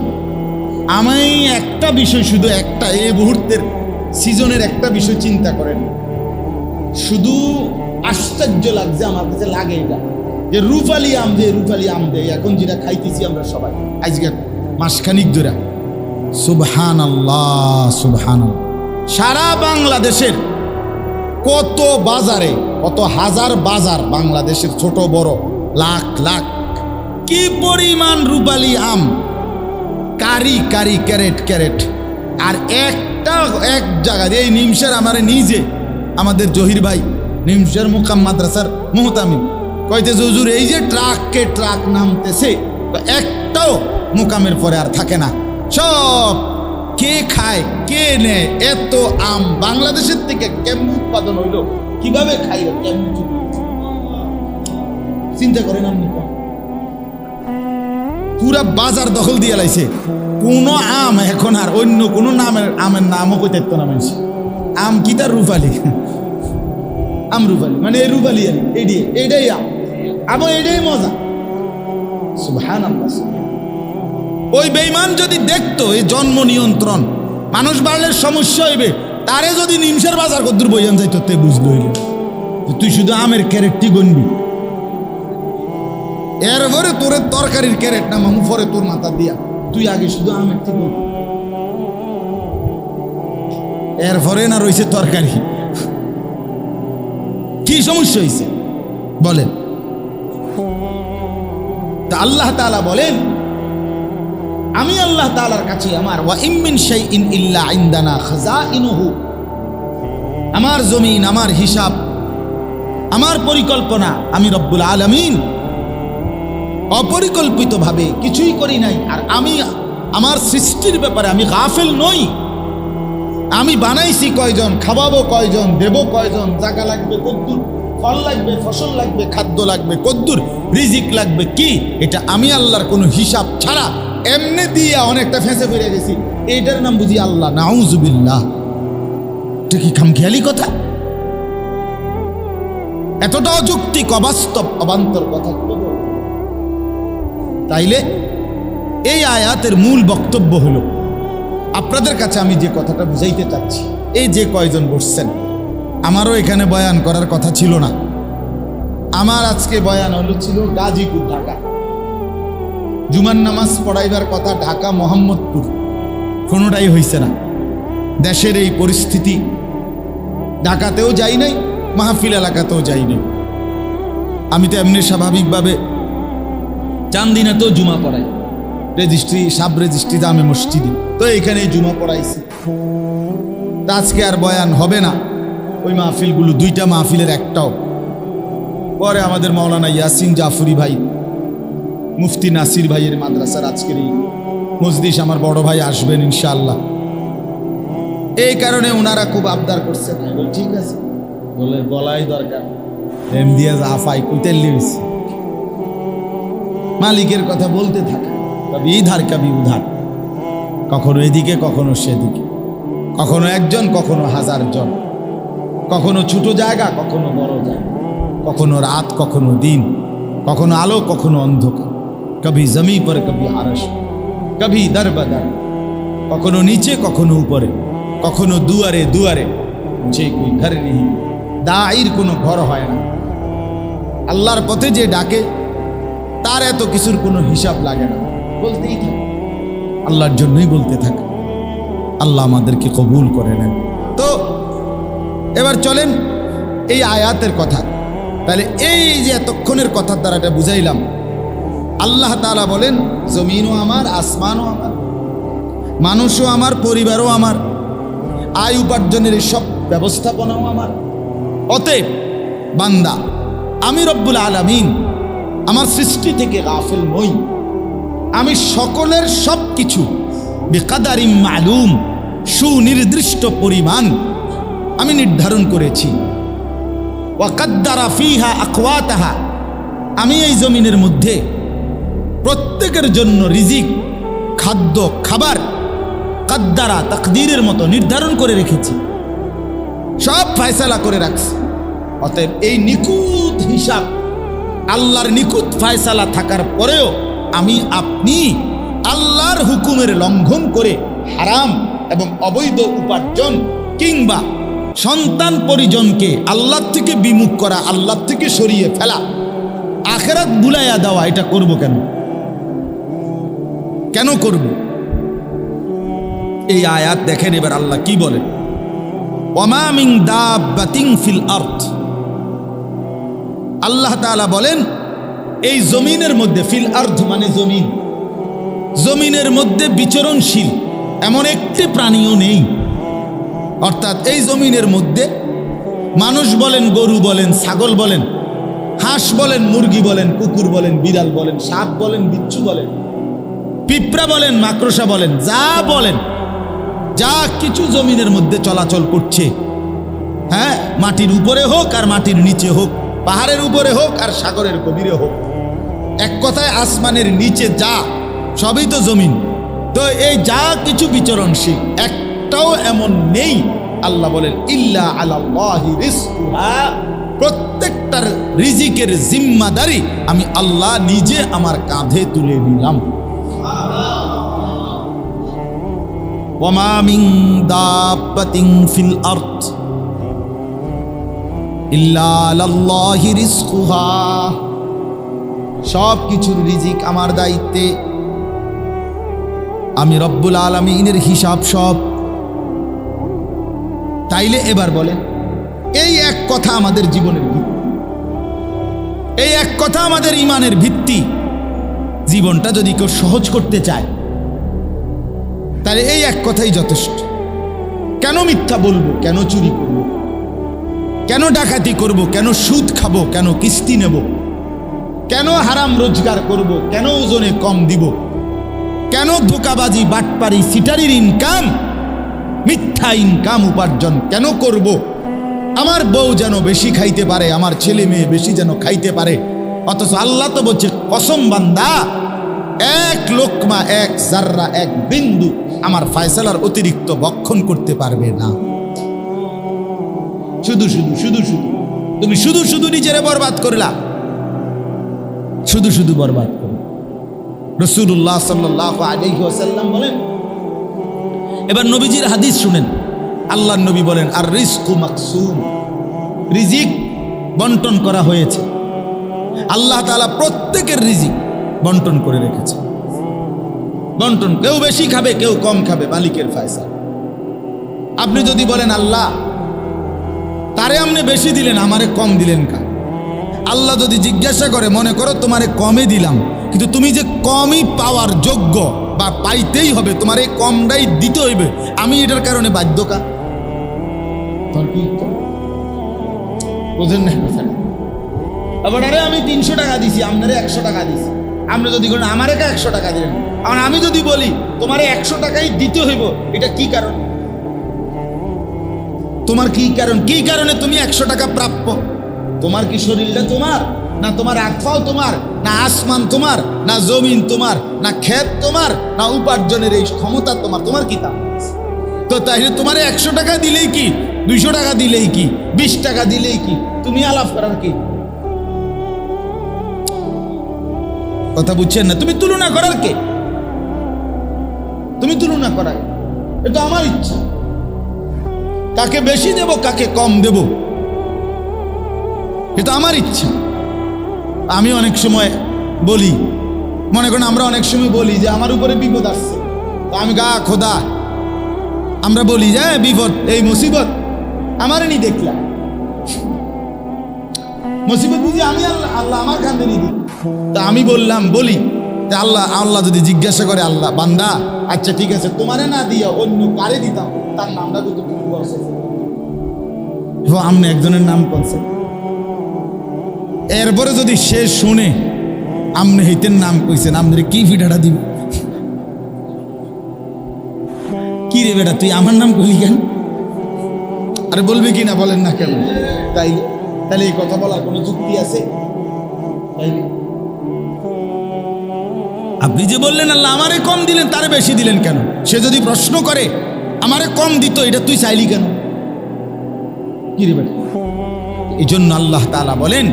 আমি একটা বিষয়, শুধু একটা, এই মুহূর্তের সিজনের একটা বিষয় চিন্তা করেন। শুধু আশ্চর্য লাগছে আমার কাছে, লাগে এটা যে রূপালী আম দেয় এখন যেটা খাইতেছি আমরা সবাই আজকে মাসখানিক ধরে। সুবহানাল্লাহ, সুবহানাল্লাহ। সারা বাংলাদেশের কত বাজারে, কত হাজার বাজার, বাংলাদেশের ছোট বড় লাখ লাখ কি পরিমাণ রূপালী আম, কারি কারি, ক্যারেট ক্যারেট। আর এক জায়গায় এই নিমসের আমার নিজে আমাদের জহির ভাই নিমসের মুকাম মাদ্রাসার মুহতামিম কইতেছে, হুজুর এই যে ট্রাককে ট্রাক নামতেছে, একটাও মুকামের পরে আর থাকে না, সব কে খায় কে নেয়? এত আম বাংলাদেশের থেকে কেমন উৎপাদন হইল, কিভাবে খাইল, কেমন চিন্তা করেন আপনি? পুরা বাজার দখল দিয়ে লাইছে। কোন আম এখন আর অন্য কোন নামের আমের নামও কই থাকতো না মানুষ। আম কি তার রূপালী? আম রূপালী মানে এই রূপালী এইটাই আম, আবার এটাই মজা। সুবহানাল্লাহ। ওই বেঈমান যদি দেখতো এই জন্ম নিয়ন্ত্রণ, মানুষ বাড়লে সমস্যা হইবে, তারে যদি নিমসের বাজার কদ্দুর বইয়ান যাইতো তে বুঝলো হইলে তুই শুধু আমের ক্যারেটটি গনবি। এরপরে তোর তরকারির ক্যারেট না মামু পরে তোর মাথা দিয়া, তুই আগে শুধু আমের থেকে, এরপরে না রয়েছে তরকারি। কি সমস্যা হয়েছে বলেন? তা আল্লাহ তাআলা বলেন, আমি আল্লাহ তাআলার কাছে আমার ওয়া ইম মিন শাইইন ইল্লা ইনদানা খাযাইনুহু, আমার জমিন, আমার হিসাব, আমার পরিকল্পনা আমি রব্বুল আলামিন অপরিকল্পিতভাবে কিছুই করি নাই। আর আমি আমার সৃষ্টির ব্যাপারে আমি গাফেল নই। আমি বানাইছি কয়জন, খাওয়াবো কয়জন, দেবো কয়জন, জায়গা লাগবে কদ্দুর, ফল লাগবে, ফসল লাগবে, খাদ্য লাগবে কদ্দুর, রিজিক লাগবে কি, এটা আমি আল্লাহর কোনো হিসাব ছাড়া এমনি দিয়া অনেকটা ফেঁসে ফিরে গেছি। এইটার নাম বুঝি আল্লাহ? নাউজুবিল্লাহ। এটা কি খামখেয়ালি কথা? এতটা অযৌক্তিক, অবাস্তব, অবান্তর কথা। তাইলে এই আয়াতের মূল বক্তব্য হলো, আপনাদের কাছে আমি যে কথাটা বুঝাইতে চাচ্ছি, এই যে কয়জন বসছেন, আমারও এখানে বয়ান করার কথা ছিল না। আমার আজকে বয়ান ছিল গাজীপুর, ঢাকা। জুমার নামাজ পড়াইবার কথা ঢাকা, মোহাম্মদপুর, কোনোটাই হইছে না। দেশের এই পরিস্থিতি, ঢাকাতেও যাই নাই, মাহফিল এলাকাতেও যাই নাই। আমি তো এমনি স্বাভাবিকভাবে চান্দিনাতেও জুমা পড়াই, রেজিস্ট্রি, সাব রেজিস্ট্রি জামে মসজিদে, তো এইখানে জুমা পড়াইছি। আজকে আর বয়ান হবে না। ওই মাহফিলগুলো, দুইটা মাহফিলের একটাও। পরে আমাদের মাওলানা ইয়াসিন জাফরি ভাই, মুফতি নাসির ভাইয়ের মাদ্রাসার আজকের এই মজলিস আমার বড় ভাই আসবেন ইনশাআল্লাহ। এই কারণে ওনারা খুব আবদার করছেন। ঠিক আছে, বলে বলাই দরকার, এমদিয়া জাফাই কুতেল লিস, মালিকের কথা বলতে থাকে, কবি ইধার কবি উধার, কখনো এদিকে কখনো সেদিকে, কখনো একজন কখনো হাজার জন, কখনো ছোট জায়গা কখনো বড় জায়গা, কখনো রাত কখনো দিন, কখনো আলো কখনো অন্ধকার, কবি জমি পর কবি আরশ, কবি দর বদর, কখনো নিচে কখনো উপরে, কখনো দুয়ারে দুয়ারে, যে কই ঘর নেই, দাইর কোনো ঘর হয় না। আল্লাহর পথে যে ডাকে তার এত কিছুর কোনো হিসাব লাগে না, বলতেই থাকে, আল্লাহর জন্যই বলতে থাকে। আল্লাহ আমাদেরকে কবুল করে নেন। তো এবার চলেন এই আয়াতের কথা। তাহলে এই যে এতক্ষণের কথার দ্বারা এটা বুঝাইলাম, আল্লাহ তাআলা বলেন জমিনও আমার, আসমানও আমার, মানুষও আমার, পরিবারও আমার, আয় উপার্জনের সব ব্যবস্থাপনাও আমার। অতএব বান্দা, আমি রব্বুল আলামিন আমার সৃষ্টি থেকে গাফিল নই। আমি সকলের সব কিছু বিকাদারিম মালুম, সুনির্দিষ্ট পরিমাণ আমি নির্ধারণ করেছি। ওয়াকাদ্দারা ফিহা আকওয়াতাহা, আমি এই জমিনের মধ্যে প্রত্যেকের জন্য রিজিক, খাদ্য, খাবার কাদ্দারা, তাকদীরের মতো নির্ধারণ করে রেখেছি, সব ফয়সালা করে রাখছি। অতএব এই নিখুঁত হিসাব, আল্লাহর নিখুঁত ফয়সালা থাকার পরেও আমি আপনি আল্লাহর হুকুমের লঙ্ঘন করে হারাম এবং অবৈধ উপার্জন কিংবা সন্তান পরিজনকে আল্লাহ থেকে বিমুখ করা, আল্লাহ থেকে সরিয়ে ফেলা, আখিরাত ভুলাইয়া দেওয়া, এটা করব কেন? কেন করব? এই আয়াত দেখেন এবার আল্লাহ কি বলেন, ওয়ামা মিন দাব্বাতিন ফিল আরদ। আল্লাহ তাআলা বলেন এই জমিনের মধ্যে, ফিল আরদ মানে জমিন, জমিনের মধ্যে বিচরণশীল এমন একটি প্রাণীও নেই। অর্থাৎ এই জমিনের মধ্যে মানুষ বলেন, গরু বলেন, ছাগল বলেন, হাঁস বলেন, মুরগি বলেন, কুকুর বলেন, বিড়াল বলেন, সাপ বলেন, বিচ্ছু বলেন, পিঁপড়া বলেন, মাকড়সা বলেন, যা বলেন, যা কিছু জমিনের মধ্যে চলাচল করছে, হ্যাঁ, মাটির উপরে হোক আর মাটির নিচে হোক, পাহাড়ের উপরে হোক আর সাগরের গভীরে হোক, এক কথায় আসমানের নিচে যা, সবই তো জমিন। তো এই যা কিছু বিচরণশীল একটাও এমন নেই, আল্লাহ বলেন ইল্লা আলাল্লাহি রিজকুহা, প্রত্যেকটার রিজিকের জিম্মাদারি আমি আল্লাহ নিজে আমার কাঁধে তুলে নিলাম। ওয়ামা মিন দাব্বাতিন ফিল আরদ ইল্লা আলাল্লাহি রিজকুহা, সব কিছুর রিজিক আমার দায়িত্বে, আমি রব্বুল আলামিনের হিসাব সব। তাইলে এবার বলেন, এই এক কথা আমাদের জীবনের ভিত্তি, এই এক কথা আমাদের ঈমানের ভিত্তি। জীবনটা যদি কেউ সহজ করতে চায় তাহলে এই এক কথাই যথেষ্ট। কেন মিথ্যা বলবো, কেন চুরি করব, কেন ডাকাতি করব, কেন সুদ খাবো, কেন কিস্তি নেব, কেন হারাম রোজগার করব, কেন ওজনে কম দিব, কেন ধোকাবাজি, বাটপারি, সিটারির ইনকাম, মিথ্যা ইনকাম উপার্জন কেন করব? আমার বউ যেন বেশি খাইতে পারে, আমার ছেলে মেয়ে বেশি যেন খাইতে পারে। অথচ আল্লাহ তো বলছে, কসম বান্দা, এক লোকমা, এক জাররা, এক বিন্দু আমার ফয়সালার অতিরিক্ত ভক্ষণ করতে পারবে না। শুধু শুধু শুধু শুধু তুমি শুধু শুধু নিজেরে বরবাদ করলা, শুধু শুধু বরবাদ করলা। রাসূলুল্লাহ সাল্লাল্লাহু আলাইহি ওয়াসাল্লাম বলেন, এবার নবীজির হাদিস শুনেন। আল্লাহর নবী বলেন, আর রিজকু মাকসুম, রিজিক বন্টন করা হয়েছে। আল্লাহ তাআলা প্রত্যেকের রিজিক বন্টন করে রেখেছে। বন্টন, কেউ বেশি খাবে, কেউ কম খাবে, মালিকের ফয়সালা। আপনি যদি বলেন, আল্লাহ তারে আপনি বেশি দিলেন, আমারে কম দিলেন কা? আল্লাহ যদি জিজ্ঞাসা করে, মনে করো তোমারে কমে দিলাম, কিন্তু তুমি যে কমই পাওয়ার যোগ্য বা পাইতেই হবে, তোমার এই কমটাই দিতে হইবে, আমি এটার কারণে বাধ্য কা? বোঝেন না কথাটা? আবার আরে আমি 300 টাকা দিছি, আপনারে 100 টাকা দিছি, আপনি যদি বলেন আমারে কা 100 টাকা দিলেন, আর আমি যদি বলি তোমারে 100 টাকাই দিতে হইব, এটা কি কারণ? তোমার কি কারণ? কি কারণে তুমি 100 টাকা প্রাপ্য? তোমার কি শরীরটা তোমার, না তোমার আত্মাও তোমার, না আসমান তোমার, না জমিন তোমার, না ক্ষেত তোমার, না উপার্জনের এই ক্ষমতা তোমার? তোমার কি তা? তো তাইলে তোমার 100 টাকা দিলেই কি, 200 টাকা দিলেই কি, 20 টাকা দিলেই কি, তুমি আলাপ করার কি? কথা বুঝছেন না? তুমি তুলনা করার কে? তুমি তুলনা করার, এটা আমার ইচ্ছা, কাকে বেশি দেব, কাকে কম দেব, এটা আমার ইচ্ছা। আমি অনেক সময় বলি, মনে করেন আমরা অনেক সময় বলি যে আমার উপরে বিপদ আসছে, তো আমি গা খোদা, আমরা বলি যে বিপদ, এই মুসিবত আমারে নি দেখলাম, মুসিবত বুঝি আমি, আল্লাহ আল্লাহ আমার কান্দে নি দিই। তা আমি বললাম, বলি আল্লাহ যদি জিজ্ঞাসা করে, আল্লাহ বান্দা আচ্ছা ঠিক আছে, তোমারে না দিয়া অন্য কারে দিতাম, তার নামটা কিন্তু আপনি একজনের নাম করছেন, এরপরে যদি সে শুনে আপনি হেতের নাম কইছেন, আপনার কি ফিটাটা দিব? কি রে বেটা, তুই আমার নাম কইলি কেন? আরে বলবি কি না, বলেন না কেন? তাইলে এই কথা বলার কোনো যুক্তি আছে? আপনি যে বললেন আল্লাহ আমারে কম দিলেন, তারে বেশি দিলেন কেন? সে যদি প্রশ্ন করে আমারে কম দিত, এটা তুই চাইলি কেন? কি রে বেটা? এই জন্য আল্লাহ তাআলা বলেন,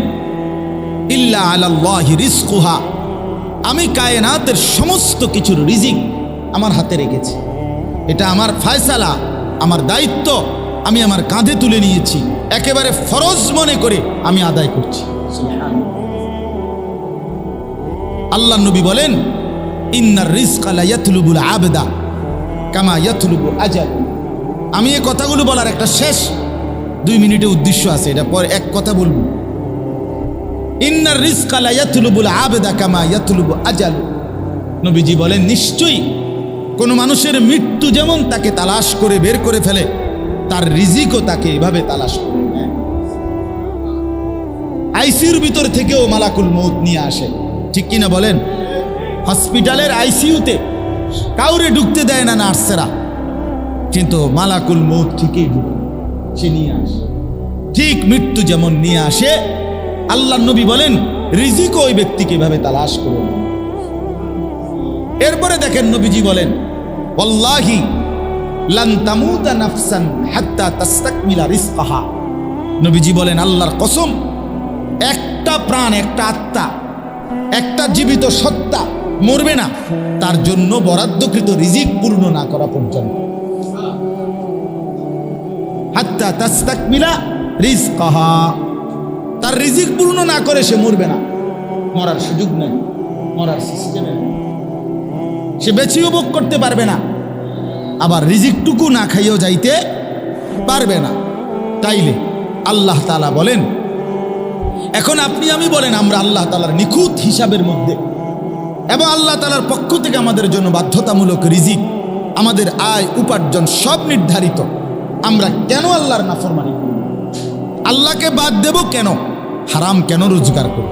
ইল্লা আলাল্লাহি রিজকুহা, আমি কায়নাতের সমস্ত কিছুর রিজিক আমার হাতে রেখেছি। এটা আমার ফয়সালা, আমার দায়িত্ব, আমি আমার কাঁধে তুলে নিয়েছি, একেবারে ফরজ মনে করে আমি আদায় করছি। আল্লাহ নবী বলেন, ইন্নার রিজকা লা ইয়াতলুবুল আবদা কামা ইয়াতলুবু আজাল। আমি এই কথাগুলো বলার একটা শেষ 2 মিনিটের উদ্দেশ্য আছে, এটা পরে এক কথা বলবো। ইন্নার রিজকা লা ইয়াতলুবুল আবদা কামা ইয়াতলুবু আজাল। নবীজি বলেন, নিশ্চয়ই কোন মানুষের মৃত্যু যেমন তাকে তালাশ করে বের করে ফেলে, তার রিজিকও তাকে এভাবে তালাশ করে নেয়। আইসিইউর ভিতর থেকেও মালাকুল মউত নিয়ে আসে, ঠিক কিনা বলেন? হসপিটালের আইসিইউতে কাউরে ঢুকতে দেয় না নার্সেরা, কিন্তু মালাকুল মউত ঠিকই ঢুকে, সে নিয়ে আসে। ঠিক মৃত্যু যেমন নিয়ে আসে, আল্লাহ নবী বলেন রিজিকও ওই ব্যক্তিকে এভাবে তালাশ করে। এরপরে দেখেন নবীজি বলেন, ওয়াল্লাহি লান তামুতা নাফসান হাত্তা তাস্তাকমিলা রিজকাহা। নবীজি বলেন, আল্লাহর কসম, একটা প্রাণ, একটা আত্মা, একটা জীবিত সত্তা মরবে না তার জন্য বরাদ্দকৃত রিজিক পূর্ণ না করা পর্যন্ত। হাত্তা তাস্তাকমিলা রিজকাহা, তার রিজিক পূর্ণ না করে সে মরবে না। মরার সুযোগ নেই, মরার সিস্টেমে সে বেঁচেও ভোগ করতে পারবে না, আবার রিজিকটুকু না খাইয়েও যাইতে পারবে না। তাইলে আল্লাহ তাআলা বলেন, এখন আপনি আমি বলেন আমরা আল্লাহ তাআলার নিখুঁত হিসাবের মধ্যে এবং আল্লাহ তাআলার পক্ষ থেকে আমাদের জন্য বাধ্যতামূলক রিজিক, আমাদের আয় উপার্জন সব নির্ধারিত, আমরা কেন আল্লাহর নাফরমানি করব? আল্লাহকে বাদ দেব কেন? হারাম কেন রোজগার করব?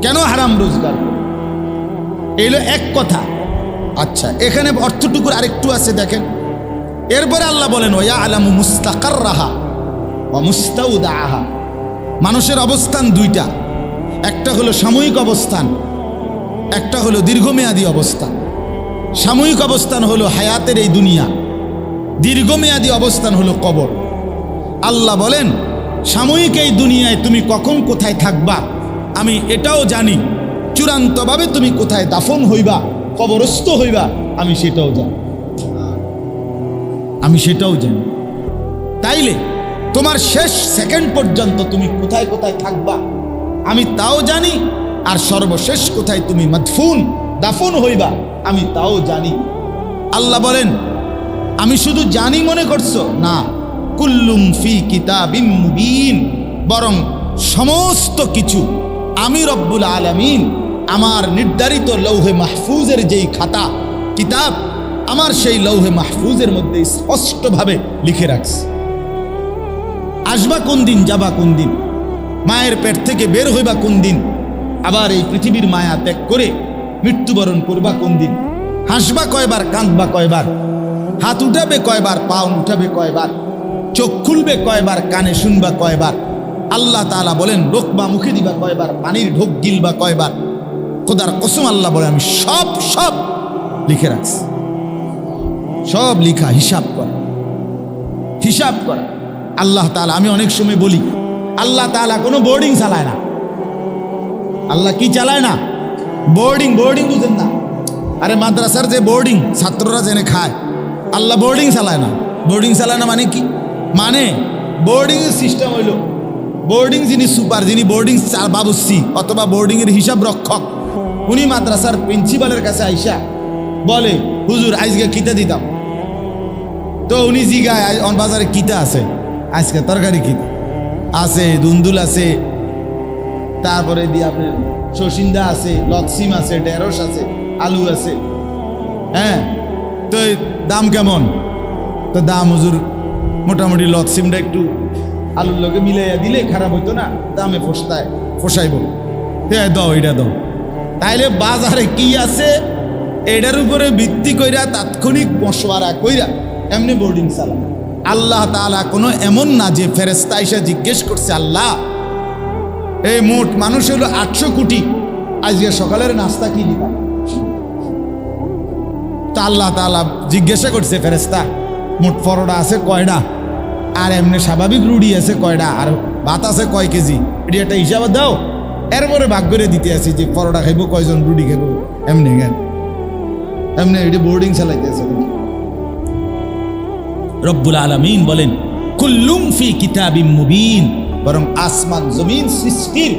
কেন হারাম রোজগার করব? এই হলো এক কথা। আচ্ছা, এখানে অর্থটুকুর আরেকটু আছে দেখেন। এরপরে আল্লাহ বলেন ওয়া আলামু মুস্তাকাররাহা ওয়া মুস্তাউদাহা। মানুষের অবস্থান দুইটা, একটা হলো সাময়িক অবস্থান, একটা হলো দীর্ঘমেয়াদী অবস্থান। সাময়িক অবস্থান হলো হায়াতের এই দুনিয়া, দীর্ঘমেয়াদী অবস্থান হলো কবর। আল্লাহ বলেন সাময়িক এই দুনিয়ায় তুমি কখন কোথায় থাকবা আমি এটাও জানি, চূড়ান্তভাবে তুমি কোথায় দাফন হইবা, কবরস্থ হইবা আমি সেটাও জানি, আমি সেটাও জানি। তাইলে তোমার শেষ সেকেন্ড পর্যন্ত তুমি কোথায় কোথায় থাকবা আমি তাও জানি, আর সর্বশেষ কোথায় তুমি মাদফুন দাফন হইবা আমি তাও জানি। আল্লাহ বলেন আমি শুধু জানি মনে করছো না, কুল্লুম ফি কিতাবিম মুবিন, বরং সমস্ত কিছু আমি রব্বুল আলামিন আমার নির্ধারিত লৌহে মাহফুজের যেই খাতা কিতাব, আমার সেই লৌহে মাহফুজের মধ্যে স্পষ্টভাবে লিখে রাখছি। আসবা কোন দিন, যাবা কোন দিন, মায়ের পেট থেকে বের হইবা কোন দিন, আবার এই পৃথিবীর মায়া ত্যাগ করে মৃত্যুবরণ করবা কোন দিন, হাসবা কয়বার, কাঁদবা কয়বার, হাত উঠাবে কয়বার, পা উঠাবে কয়বার, চোখ খুলবে কয়বার, কানে শুনবা কয়বার, আল্লাহ তাআলা বলেন লোকমা মুখে দিবা কয়বার, পানির ঢোক গিলবা কয়বার। খোদার কসম আল্লাহ বলে আমি সব সব লিখে রাখছি, সব লিখা, হিসাব করা, হিসাব করা। আল্লাহ তাআলা, আমি অনেক সময় বলি আল্লাহ তাআলা কোনো বোর্ডিং চালায় না। আল্লাহ কি চালায় না? বোর্ডিং। বোর্ডিং বুঝেন না? আরে মাদ্রাসার যে বোর্ডিং ছাত্ররা জেনে খায়, আল্লাহ বোর্ডিং চালায় না। বোর্ডিং চালায় না মানে কি? মানে বোর্ডিং এর সিস্টেম হইল, বোর্ডিং যিনি সুপার, যিনি বোর্ডিং বাবুসি অথবা বোর্ডিং এর হিসাব রক্ষক, উনি মাদ্রাসার প্রিন্সিপালের কাছে আইসা বলে হুজুর আজকে কিতা দিতাম, তো উনি জিগায় বাজারে কিতা আছে, আজকে তরকারি কিতা আছে, দুন্দুল আছে, তারপরে দিয়ে আপনার শসিন্দা আছে, লতসিম আছে, ঢেঁড়স আছে, আলু আছে, হ্যাঁ তো দাম কেমন? তো দাম হুজুর মোটামুটি লতসিমটা একটু আলুর লগে মিলাইয়া দিলে খারাপ হইতো না, দামে ফসাইব, হ্যাঁ দাও এটা দাও। তাইলে বাজারে কি আছে এটার উপরে ভিত্তি কইরা তাৎক্ষণিক মশওয়ারা কইরা এমনি বোর্ডিং চালা। আল্লাহ তাআলা কোনো এমন না যে ফেরেশতা এসে জিজ্ঞেস করছে আল্লাহ এই মোট মানুষ হলো 800 কোটি, আজকে সকালের নাস্তা কি দিবা? তা আল্লাহ তাআলা জিজ্ঞাসা করছে ফেরেশতা মোট পরোটা আছে কয়টা, আর এমনি স্বাভাবিক রুটি আছে কয়টা, আর ভাত আছে কয় কেজি, এটি একটা হিসাবে দাও। এরপরে ভাগ করে দিতে আছে যে পরোটা খাইব কয়জন, রুটি খাইব, এমনি জ্ঞান এমনি এটি বোর্ডিং চালাইতে আছে। রব্বুল আলামিন বলেন কুল্লুম ফি কিতাবিম মুবিন, বরং আসমান জমিন সৃষ্টির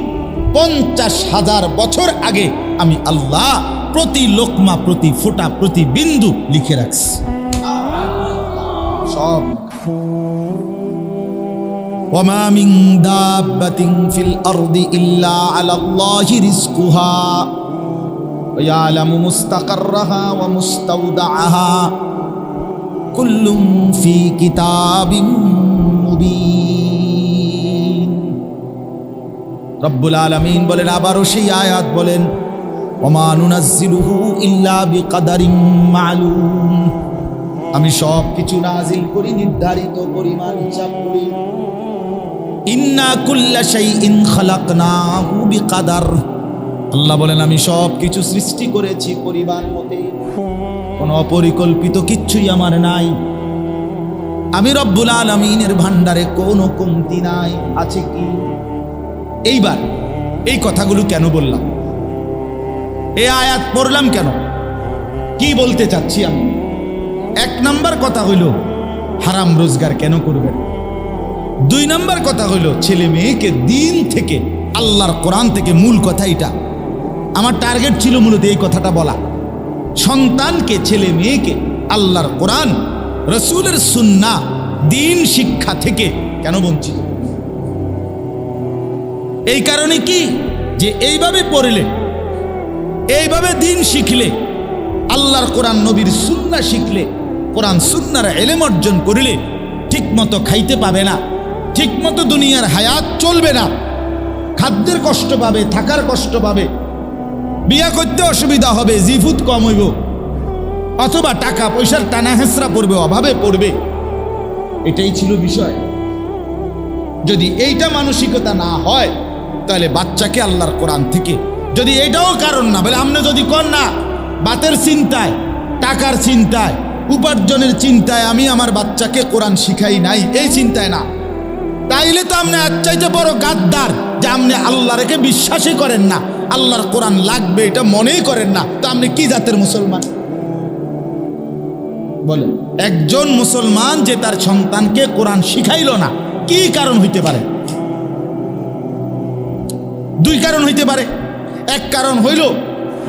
50,000 বছর আগে আমি আল্লাহ প্রতি লোকমা, প্রতি ফোঁটা, প্রতি বিন্দু লিখে রাখছি সব। ওয়ামা মিন দাব্বাতিন ফিল আরদি ইল্লা আলাল্লাহি রিজকুহা ওয়া ইয়ালামু মুস্তাকাররাহা ওয়া মুস্তাওদাআহা কুল্লুম ফি কিতাবিম মুবিন। রব্বুল আলামিন বলেন, আবারও সেই আয়াত বলেন ওমা নুনাজ্জিলুহু ইল্লা বিকাদারিম মালুম, আমি সব কিছু নাজিল করি নির্ধারিত পরিমাণ হিসাব করি। ইন্না কুল্লা শাইইন খালাকনাহু বিকাদার, আল্লাহ বলেন আমি সব কিছু সৃষ্টি করেছি পরিমাণ মতে, কোনো অপরিকল্পিত কিচ্ছুই আমার নাই। আমি রব্বুল আলামিনের ভান্ডারে কোনো কমতি নাই, আছে কি? এইবার এই কথাগুলো কেন বললাম, এই আয়াত পড়লাম কেন, কি বলতে চাচ্ছি আমি? 1 নাম্বার কথা হইল হারাম রোজগার কেন করবেন। 2 নাম্বার কথা হইল ছেলে মেয়েকে দিন থেকে আল্লাহর কোরআন থেকে মূল কথা এটা। আমার টার্গেট ছিল মূলত এই কথাটা বলা, সন্তানকে, ছেলে মেয়েকে আল্লাহর কোরআন, রসুলের সুন্নাহ, দিন শিক্ষা থেকে কেন বঞ্চিত? এই কারণে কি যে এইভাবে পড়লে, এইভাবে দিন শিখলে, আল্লাহর কোরআন নবীর সুন্নাহ শিখলে, কোরআন সুন্নাহর ইলম অর্জন করিলে ঠিক মতো খাইতে পাবে না, ঠিক মতো দুনিয়ার হায়াত চলবে না, খাদ্যের কষ্ট পাবে, থাকার কষ্ট পাবে, বিয়া করতে অসুবিধা হবে, জিফুত কম হইব, অথবা টাকা পয়সার টানা হেঁচড়া পড়বে, অভাবে পড়বে। এটাই ছিল বিষয়। যদি এইটা মানসিকতা না হয় তাহলে বাচ্চাকে আল্লাহর কোরআন থেকে, যদি এটাও কারণ না, বলে আপনি যদি কর না বাতের চিন্তায়, টাকার চিন্তায়, উপার্জনের চিন্তায় আমি আমার বাচ্চাকে কোরআন শিখাই নাই, এই চিন্তায় না, তাইলে তো আপনি আর চাইতে বড় গাদ্দার যে আপনি আল্লাহকে বিশ্বাসই করেন না, আল্লাহর কোরআন লাগবে এটা মনেই করেন না। তো আপনি কি জাতের মুসলমান বলে? একজন মুসলমান যে তার সন্তানকে কোরআন শিখাইল না, কি কারণ হইতে পারে? দুই কারণ হইতে পারে। এক কারণ হইল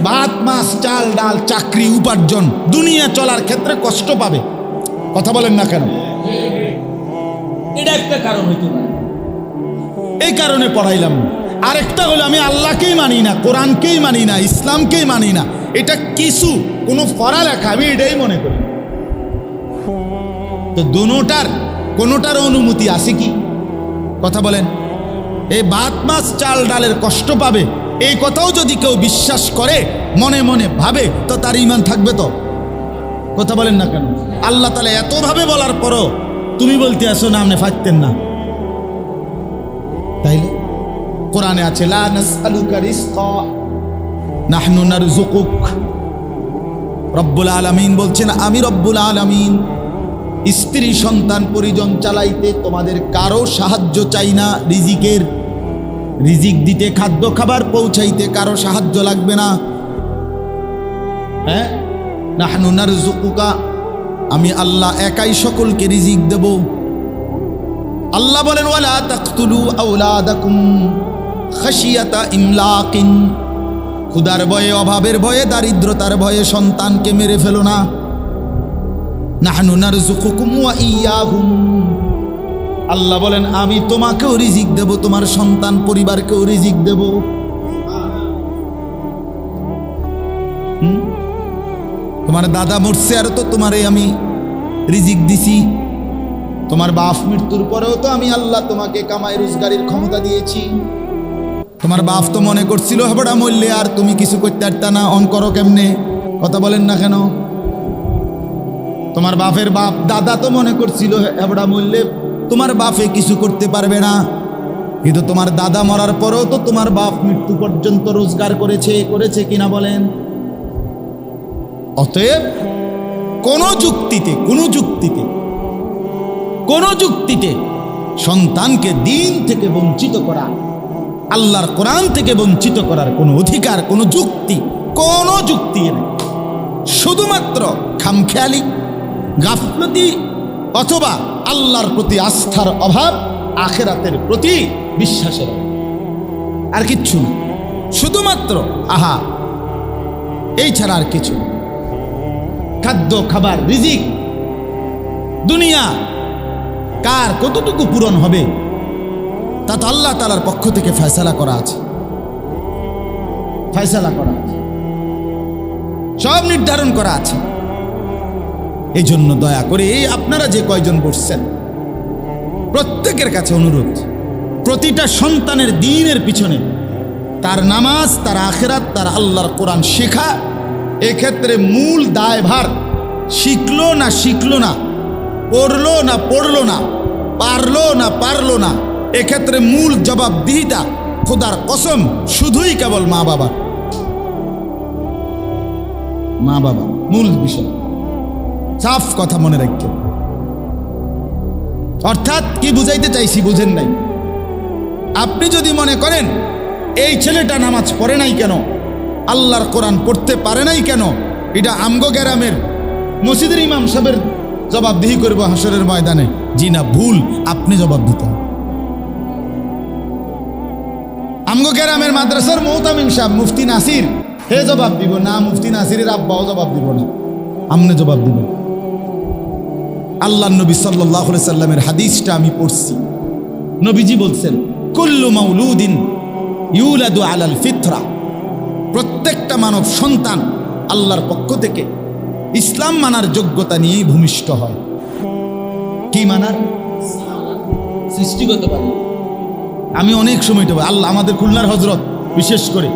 ভাত মাছ চাল ডাল চাকরি উপার্জন, দুনিয়া চলার ক্ষেত্রে কষ্ট পাবে। কথা বলেন না কেন? এটা একটা কারণ হইতে পারে, এই কারণে পড়াইলাম। আরেকটা হলো আমি আল্লাহকেই মানি না, কোরআনকেই মানি না, ইসলামকেই মানি না, এটা কিছু কোনো পড়ালেখা, আমি এটাই মনে করি। তো দুটার কোনোটার অনুমতি আছে কি? কথা বলেন। এই ভাত মাছ চাল ডালের কষ্ট পাবে এই কথাও যদি কেউ বিশ্বাস করে, মনে মনে ভাবে, তো তার ঈমান থাকবে তো? কথা বলেন না কেন? আল্লাহ তাআলা এতভাবে বলার পরও তুমি বলতে আসো না আপনি ফাইতেন না। তাইলে কোরআনে আছে লা নাসআলুকা রিজকা নাহনু নারযুকুক। রব্বুল আলামিন বলছেন আমি রব্বুল আলামিন স্ত্রী সন্তান পরিজন চালাইতে তোমাদের কারো সাহায্য চাই না। রিজিকের, রিজিক দিতে, খাদ্য খাবার পৌঁছাইতে কারো সাহায্য লাগবে না। হ্যাঁ, নাহনু নারযুকুকা, আমি আল্লাহ একাই সকলকে রিজিক দেব। আল্লাহ বলেন ওয়ালা তাকতুলু আওলাদাকুম খাশিয়াতা ইমলাকিন, ক্ষুধার ভয়ে, অভাবের ভয়ে, দারিদ্রতার ভয়ে সন্তানকে মেরে ফেলো না। নাহনু নারযুকুকুম ওয়া ইয়্যাহুম, আল্লাহ বলেন আমি তোমাকেও রিজিক দেব, তোমার সন্তান পরিবারকেও রিজিক দেব। তোমার দাদা মরছে আর তো তোমারে আমি রিজিক দিছি, তোমার বাপ মৃত্যুর পরেও তো আমি আল্লাহ তোমাকে কামাই রোজগারের ক্ষমতা দিয়েছি। তোমার বাপ তো মনে করছিল হেবড়া মরলে আর তুমি কিছু করতে পারতা না, অন করো কেমনে? কথা বলেন না কেন? তোমার বাপের বাপ দাদা তো মনে করছিল হেবড়া মরলে তোমার বাপে কিছু করতে পারবে না, কিন্তু তোমার দাদা মরার পরেও তো তোমার বাপ মৃত্যু পর্যন্ত রোজগার করেছে কিনা বলেন? অতএব কোন যুক্তিতে সন্তানকে দিন থেকে বঞ্চিত করা, আল্লাহর কোরআন থেকে বঞ্চিত করার কোনো অধিকার, কোনো যুক্তি নেই। শুধুমাত্র খামখেয়ালি, গাফলতি, অথবা আল্লাহর প্রতি আস্থার অভাব, আখিরাতের প্রতি বিশ্বাসের অভাব, আর কিচ্ছু না। শুধুমাত্র এই ছাড়া আর কিছু। খাদ্য খাবার রিজিক, দুনিয়া কার কতটুকু পূরণ হবে তা তো আল্লাহ তাআলার পক্ষ থেকে ফয়সালা করা আছে, সব নির্ধারণ করা আছে। এই জন্য দয়া করে আপনারা যে কয়জন বসছেন প্রত্যেকের কাছে অনুরোধ, প্রতিটা সন্তানের দ্বীনের পিছনে তার নামাজ, তার আখিরাত, তার আল্লাহর কোরআন শেখা, এক্ষেত্রে মূল দায়ভার শিখলো না, পড়লো না, পারলো না, এক্ষেত্রে মূল জবাবদিহিতা খোদার কসম শুধুই কেবল মা বাবা মূল বিষয়। সাফ কথা মনে রাখবেন। অর্থাৎ কি বুঝাইতে চাইছি বুঝেন নাই? আপনি যদি মনে করেন এই ছেলেটা নামাজ পড়ে নাই কেন, আল্লাহর কোরআন পড়তে পারে নাই কেন, এটা আমগো গ্রামের মসজিদের ইমাম সাহেবের জবাবদিহি করব হাসরের ময়দানে, জি না, ভুল। আপনি জবাব দিতে হবে। আমগো গ্রামের মাদ্রাসার মৌতামিম সাহেব মুফতি নাসির হে জবাব দিব না, মুফতি নাসিরের আব্বাও জবাব দিব না, আমনে জবাব দিব। আল্লাহ নবী সাল্লাল্লাহু আলাইহি সাল্লামের হাদিসটা আমি পড়ছি। নবীজি বলছেন, কুল্লু মাউলুদিন ইউলাদু আলাল ফিতরা, প্রত্যেকটা মানব সন্তান আল্লাহর পক্ষ থেকে ইসলাম মানার যোগ্যতা নিয়েই ভূমিষ্ঠ হয়। কি মানার? সৃষ্টিগতভাবে। আমি অনেক সময় তো আল্লাহ আমাদের খুলনার হজরত, বিশেষ করে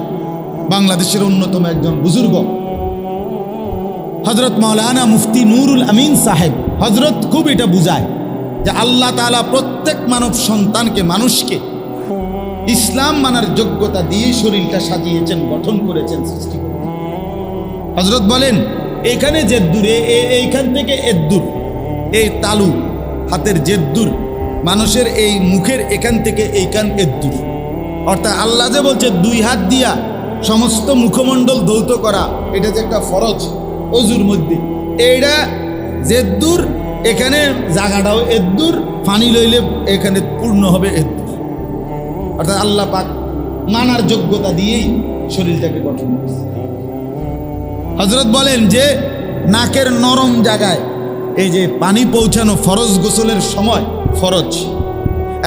বাংলাদেশের অন্যতম একজন বুজুর্গ হজরত মাওলানা মুফতি নুরুল আমিন সাহেব, হজরত খুব এটা বুঝায় যে আল্লাহ তাআলা প্রত্যেক মানব সন্তানকে, মানুষকে ইসলাম মানার যোগ্যতা দিয়ে শরীরটা সাজিয়েছেন, গঠন করেছেন, সৃষ্টি করেছেন। হজরত বলেন, এখানে জেদ্দুরে, এইখান থেকে এদ্দুর, এই তালু হাতের জেদ্দুর, মানুষের এই মুখের এখান থেকে এইখান এদ্দুর, অর্থাৎ আল্লাহ যে বলছে দুই হাত দিয়া সমস্ত মুখমণ্ডল ধৌত করা, এটা যে একটা ফরজ অজুর মধ্যে, এইটা জেদ্দুর, এখানে জায়গাটাও এদ্দুর, পানি লইলে এখানে পূর্ণ হবে এদ্দুর, অর্থাৎ আল্লাহ পাক মানার যোগ্যতা দিয়েই শরীরটাকে গঠন করেছে। হযরত বলেন যে নাকের নরম জায়গায় এই যে পানি পৌঁছানো ফরজ, গোসলের সময় ফরজ,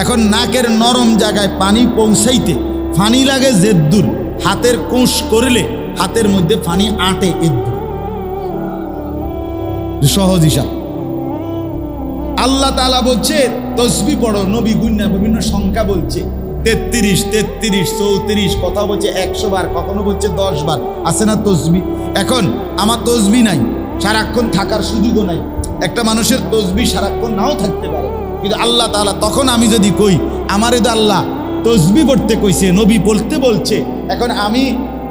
এখন নাকের নরম জায়গায় পানি পৌঁছাইতে পানি লাগে জেদ্দুর, হাতের কোষ করলে হাতের মধ্যে পানি আটে এদ্দুর, সহজ হিসাব। আল্লাহ তাআলা বলছে তসবিহ পড়ো, নবী গুন্না বিভিন্ন সংখ্যা বলছে 33, 33, 34, কথা বলছে 100 বার, কখনো বলছে 10 বার, আছে না তসবিহ? এখন আমার তসবিহ নাই, সারাক্ষণ থাকার সুযোগও নাই, একটা মানুষের তসবিহ সারাক্ষণ নাও থাকতে পারে, কিন্তু আল্লাহ তাআলা তখন আমি যদি কই আমারে তো আল্লাহ তসবিহ পড়তে কইছে, নবী বলতে বলছে, এখন আমি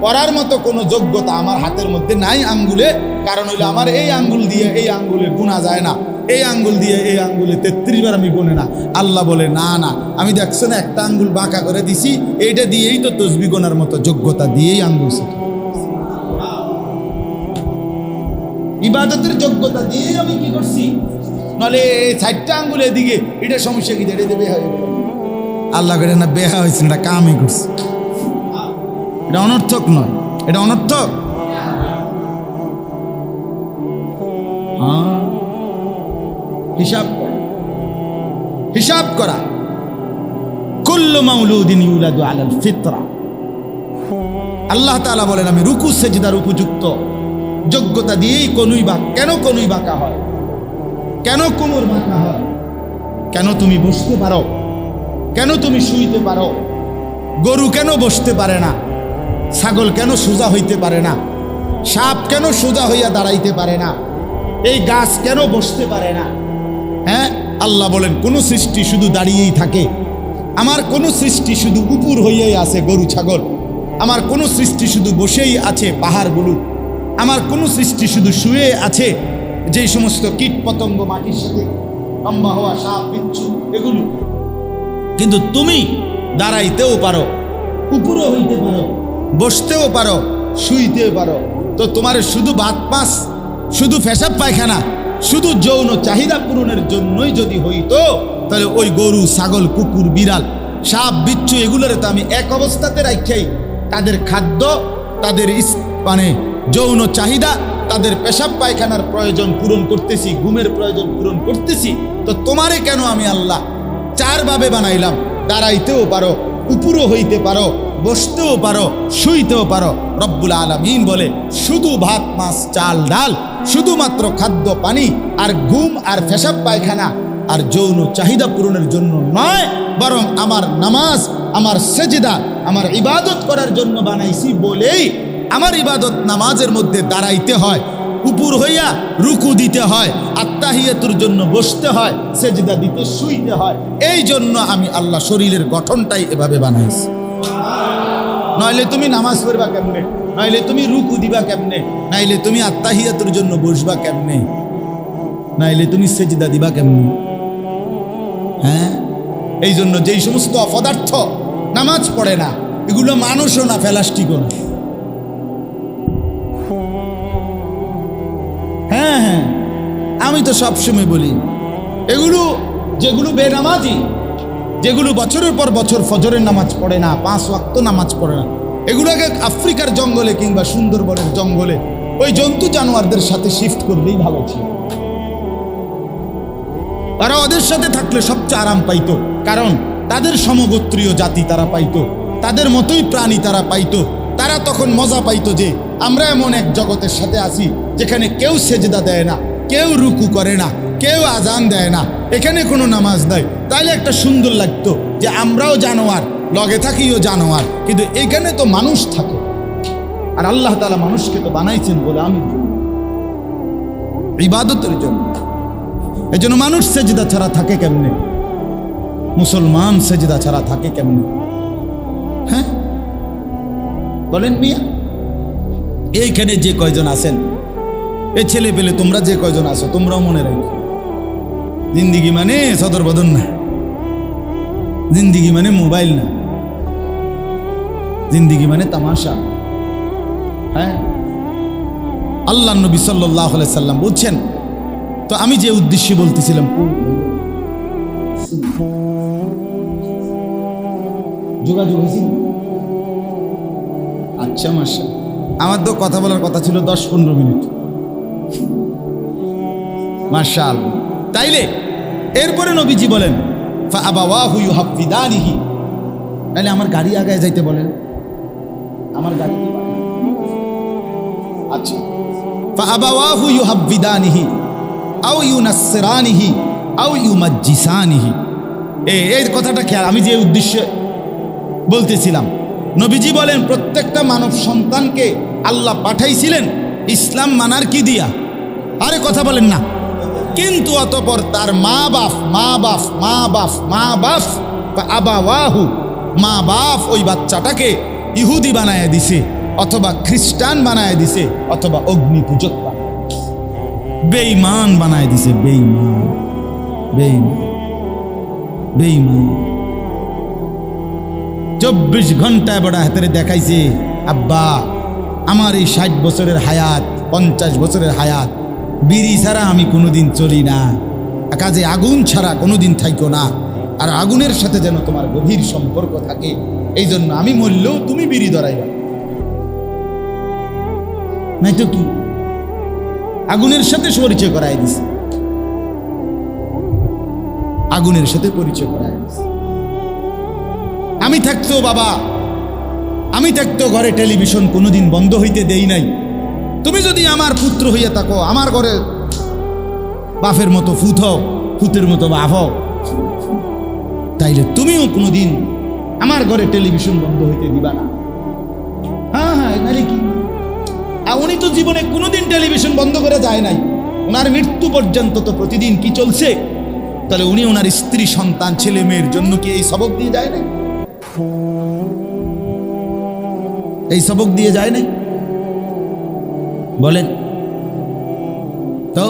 পড়ার মতো কোনো যোগ্যতা আমার হাতের মধ্যে নাই আঙ্গুলে, কারণ হইলো আমার এই আঙ্গুল দিয়ে এই আঙ্গুলে গুনা যায় না, এই আঙ্গুল দিয়ে এই আঙ্গুলে 33 বার আমি গুনে না। আল্লাহ বলে না না, আমি দেখছো না একটা আঙ্গুল বাঁকা করে দিছি, এইটা দিয়েই তো তসবিহ গোনার মতো যোগ্যতা দিয়েই আঙ্গুল সেটা, ইবাদতের যোগ্যতা দিয়েই আমি কি করছি, নাহলে এই 4টা আঙ্গুল এদিকে, এটা সমস্যা কি, এটা দেবে হয়। আল্লাহ করে না বেহা হয়েছে, এটা কামই করছে, এটা অনর্থক নয়, এটা অনর্থক। হিসাব করা। কুল্লু মাউলুদিন ইউলাদু আলাল ফিতরা, আল্লাহ তাআলা বলেন আমি রুকু সেজদার উপযুক্ত যোগ্যতা দিয়েই কনুই কেন কনুই বাঁকা হয়, কেন কোমর বাঁকা হয়, কেন তুমি বসতে পারো, কেন তুমি শুইতে পারো, গরু কেন বসতে পারে না, ছাগল কেন সোজা হইতে পারে না, সাপ কেন সোজা হইয়া দাঁড়াইতে পারে না, এই গাছ কেন বসতে পারে না? হ্যাঁ, আল্লাহ বলেন কোন সৃষ্টি শুধু দাঁড়িয়েই থাকে, আমার কোন সৃষ্টি শুধু উপর হইয়াই আছে গরু ছাগল, আমার কোন সৃষ্টি শুধু বসেই আছে পাহাড়গুলো, আমার কোন সৃষ্টি শুধু শুয়ে আছে যেই সমস্ত কীট পতঙ্গ মাটির সাথে লম্বা হওয়া সাপ বিচ্ছু এগুলো, কিন্তু তুমি দাঁড়াইতেও পারো, উপরও হইতে পারো, বসতেও পারো, শুইতেও পারো, তো তোমার শুধু ভাত পাস, শুধু পেশাব পায়খানা, শুধু যৌন চাহিদা পূরণের জন্যই যদি হইতো, তাহলে ওই গরু ছাগল কুকুর বিড়াল সাপ বিচ্ছু এগুলোর তো আমি এক অবস্থাতে রাখাই, তাদের খাদ্য, তাদের মানে যৌন চাহিদা, তাদের পেশাব পায়খানার প্রয়োজন পূরণ করতেছি, ঘুমের প্রয়োজন পূরণ করতেছি, তো তোমারে কেন আমি আল্লাহ 4 ভাবে বানাইলাম, দাঁড়াইতেও পারো, উপরও হইতে পারো, বসতেও পারো, শুইতেও পারো। রব্বুল আলামিন বলে শুধু ভাত মাছ চাল ডাল, শুধুমাত্র খাদ্য পানি আর ঘুম আর পেশাব পায়খানা আর যৌন চাহিদা পূরণের জন্য নয়, বরং আমার নামাজ, আমার সেজদা, আমার ইবাদত করার জন্য বানাইছি বলেই আমার ইবাদত নামাজের মধ্যে দাঁড়াইতে হয়, উপর হইয়া রুকু দিতে হয়, আত্তাহিয়াতুর জন্য বসতে হয়, সেজদা দিতে শুইতে হয়। এই জন্য আমি আল্লাহ শরীরের গঠনটাই এভাবে বানাইছি। নইলে তুমি নামাজ পড়বা কেমনে, নইলে তুমি রুকু দিবা কেমনে, নাইলে তুমি আত্তাহিয়াতুর জন্য বসবা কেমনে, নাইলে তুমি সেজদা দিবা কেমনে? হ্যাঁ, এই জন্য যেই সমস্ত অপদার্থ নামাজ পড়ে না, এগুলো মানুষও না, প্লাস্টিকও না। হ্যাঁ হ্যাঁ, আমি তো সবসময় বলি এগুলো যেগুলো বেনামাজি, যেগুলো বছরের পর বছর ফজরের নামাজ পড়ে না, 5 ওয়াক্ত নামাজ পড়ে না, এগুলোকে আফ্রিকার জঙ্গলে কিংবা সুন্দরবনের জঙ্গলে ওই জন্তু জানোয়ারদের সাথে শিফট করলেই ভালো ছিল। তারা ওদের সাথে থাকলে সবচেয়ে আরাম পাইতো, কারণ তাদের সমগোত্রীয় জাতি তারা পাইতো, তাদের মতোই প্রাণী তারা পাইতো। তারা তখন মজা পাইতো যে আমরা এমন এক জগতের সাথে আছি যেখানে কেউ সেজদা দেয় না, কেউ রুকু করে না, কেউ আজান দেয় না, এখানে কোনো নামাজ দেয়। তাইলে একটা সুন্দর লাগতো যে আমরাও জানোয়ার, লগে থাকিও জানোয়ার, কিন্তু এখানে তো মানুষ থাকে। আর আল্লাহ তাআলা মানুষকে তো বানাইছেন গোলামের জন্য, ইবাদতের জন্য। এই জন্য মানুষ সেজদা ছাড়া থাকে কেমনে? মুসলমান সেজদা ছাড়া থাকে কেমনে? হ্যাঁ বলেন মিয়া? এইখানে যে কয়জন আছেন, এই ছেলে পেলে তোমরা যে কয়জন আছো, তোমরাও মনে রাখো, জিন্দিগি মানে সদর বদন না, জিন্দিগি মানে মোবাইল না, জিন্দিগি মানে তামাশা। হ্যাঁ, আল্লাহ নবী সাল্লাল্লাহু আলাইহি সাল্লাম বলছেন, তো আমি যে উদ্দেশ্যে বলতেছিলাম, যোগাযোগ হয়েছিল। আচ্ছা মাসা, আমার তো কথা বলার কথা ছিল 10-15 মিনিট। মাশাআল্লাহ। তাইলে এরপরে নবীজি বলেন ফাআবাওয়াহু ইউহাফিদানিহি, তাইলে আমার গাড়ি আগায় যাইতে বলেন, আমার গাড়ি কি পাঠান? আচ্ছা, ফাআবাওয়াহু ইউহাফিদানিহি আও ইউনাসসিরানিহি আও ইউমাজ্জিসানিহি। এই কথাটা খেয়াল, আমি যে উদ্দেশ্যে বলতেছিলাম, নবীজি বলেন প্রত্যেকটা মানব সন্তানকে আল্লাহ পাঠাইছিলেন ইসলাম মানার কি দিয়া? আরে কথা বলেন না। কিন্তু অতঃপর তার মা বাপ আবাওয়াহু, মা বাপ ওই বাচ্চাটাকে ইহুদি বানায় দিছে, অথবা খ্রিস্টান বানায় দিছে, অথবা অগ্নি পূজক বেঈমান বানায় দিছে। বেঈমান, বেঈমান, বেঈমান। 24 ঘন্টায় বড় হাতেরে দেখাইছে, আব্বা আমার এই 60 বছরের হায়াত, 50 বছরের হায়াত, বিড়ি ছাড়া আমি কোনোদিন চলি না, কাজে আগুন ছাড়া কোনোদিন থাইকো না, আর আগুনের সাথে যেন তোমার গভীর সম্পর্ক থাকে, এই জন্য আমি মরলেও তুমি বিড়ি ধরাইবা। নাই তো কি, আগুনের সাথে পরিচয় করাই দিছে, আগুনের সাথে পরিচয় করাই দিছে। আমি থাকতেও বাবা, আমি থাকতেও ঘরে টেলিভিশন কোনোদিন বন্ধ হইতে দেই নাই। তুমি যদি আমার পুত্র হইয়া থাকো, আমার ঘরে বাপের মতো ফুত হও, ফুতের মতো বাপ হও, তাইলে তুমিও কোনোদিন আমার ঘরে টেলিভিশন বন্ধ হইতে দিবা না। হ্যাঁ হ্যাঁ, নাহলে কি? আর উনি তো জীবনে কোনোদিন টেলিভিশন বন্ধ করে যায় নাই, ওনার মৃত্যু পর্যন্ত তো প্রতিদিন কি চলছে? তাহলে উনি ওনার স্ত্রী, সন্তান, ছেলে মেয়ের জন্য কি এই সবক দিয়ে যায় নাই? এই সবক দিয়ে যায় নাই? বলেন তো।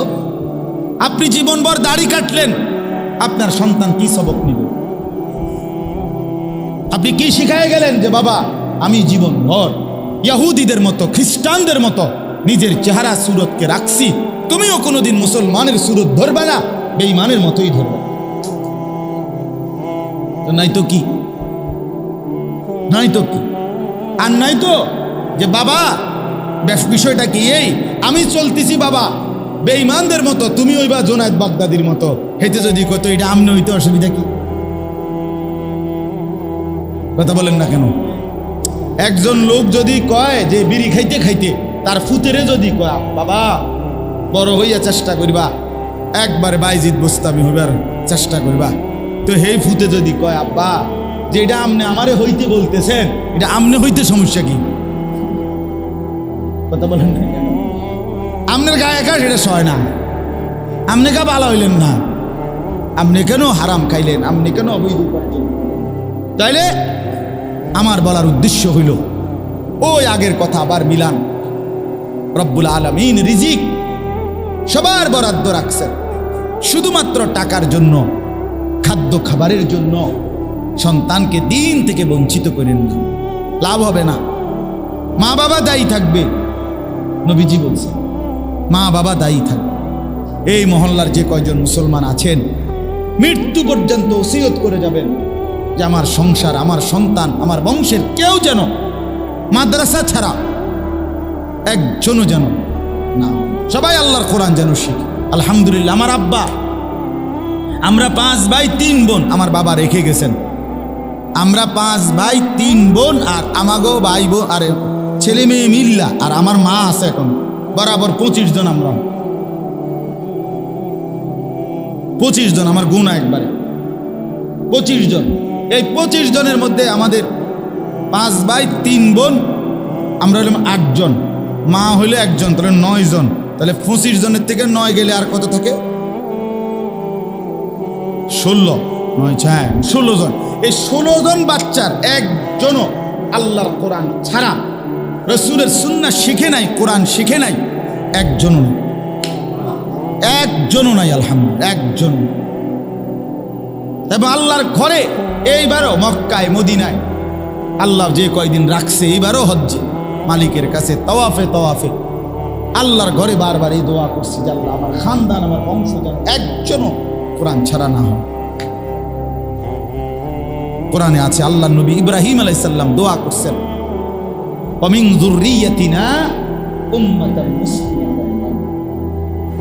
আপনি জীবনভর দাড়ি কাটলেন, আপনার সন্তান কি সবক নিবে? আপনি কি শিখায় গেলেন যে বাবা আমি জীবনভর ইহুদিদের মতো, খ্রিস্টানদের মতো নিজের চেহারা সুরতকে রাখছি, তুমিও কোনোদিন মুসলমানের সুরত ধরবে না, বেঈমানের মতোই ধরবে। তো নাই তো কি, নাই তো কি। আর নাই তো যে বাবা বিষয়টা কি এই, আমি চলতেছি বাবা বেঈমানদের মতো, তুমি ওইবা জোনায়েদ বাগদাদির মতো, হেতে যদি কত এটা আমনে হইতে অসুবিধা কি? কথা বলেন না কেন? একজন লোক যদি কয় যে বিড়ি খাইতে খাইতে তার ফুতেরে যদি কয় বাবা বড় হইয়া চেষ্টা করিবা, একবারে বাইজিদ বোস্তামি হইবার চেষ্টা করিবা, তো হেই ফুতে যদি কয় আব্বা যে এটা আমনে আমারে হইতে বলতেছেন, এটা আমনে হইতে সমস্যা কি? কথা বলেন না কেন? আমনের গায়ে একা সেটা সয় না, আমনে কা ভালো হইলেন না, আপনি কেন হারাম খাইলেন, আপনি কেন অবৈধ উপার্জন? তাইলে আমার বলার উদ্দেশ্য হইল ওই আগের কথা আবার মিলান। রব্বুল আলামিন রিজিক সবার বরাদ্দ রাখছেন, শুধুমাত্র টাকার জন্য, খাদ্য খাবারের জন্য সন্তানকে দিন থেকে বঞ্চিত করেন না, লাভ হবে না। মা বাবা দায়ী থাকবে, নবীজি বলছেন মা বাবা দায়ী থাকবে। এই মহল্লার যে কয়জন মুসলমান আছেন মৃত্যু পর্যন্ত ওসিয়ত করে যাবেন, যে আমার সংসার, আমার সন্তান, আমার বংশের কেউ যেন মাদ্রাসা ছাড়া একজনও যেন না, সবাই আল্লাহর কোরআন যেন শিখে। আলহামদুলিল্লাহ, আমার আব্বা, আমরা 5 ভাই 3 বোন, আমার বাবা রেখে গেছেন। আমরা 5 ভাই 3 বোন, আর আমাগো ভাই বোন আর ছেলে মেয়ে মিল্লা, আর আমার মা আছে এখন বরাবর 25 জন। আমরা 25 জন, আমার গুণা একবারে 25 জন। এই 25 জনের মধ্যে আমাদের 5 ভাই 3 বোন, আমরা হলাম 8 জন, মা হইলে 1 জন, তাহলে 9 জন। তাহলে 25 জনের থেকে 9 গেলে আর কত থাকে? 16, 9, 16 জন। এই 16 জন বাচ্চার একজনও আল্লাহর কোরআন ছাড়া, রসুলের সুন্নাহ শিখে নাই, কোরআন শিখে নাই, একজনও নাই, একজনও নাই। আলহামদুলিল্লাহ, একজন। এবং আল্লাহর ঘরে এইবারও মক্কায় মদিনায় আল্লাহ যে কয়দিন রাখছে, এইবারও হজ্জে মালিকের কাছে তওয়াফে তওয়াফে আল্লাহর ঘরে বারবার এই দোয়া করছি যে আল্লাহ আমার খানদান, আমার বংশ যেন একজনও কোরআন ছাড়া না হয়। কোরআনে আছে আল্লাহ নবী ইব্রাহিম আলাইহিস সালাম দোয়া করছেন, ওমিন যুররিয়াতিনা উম্মাতান মুসলিমাতান।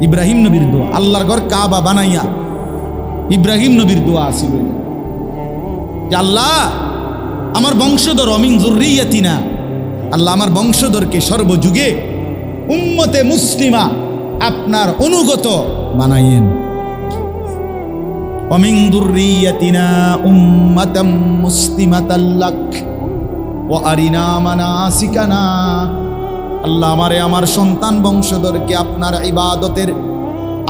ইব্রাহিম নবীর দোয়া, আল্লাহর ঘর কাবা বানাইয়া ইব্রাহিম নবীর দোয়া আছিল যে আল্লাহ আমার বংশধর, ওমিন যুররিয়াতিনা, আল্লাহ আমার বংশধরকে সর্বযুগে উম্মতে মুসলিমা, আপনার অনুগত বানাইয়েন। ওমিন যুররিয়াতিনা উম্মাতাম মুসলিমাতাল লাক ওয়া আরিনা মানাসিকানা। আল্লাহ আমারে, আমার সন্তান বংশধরকে আপনার ইবাদতের,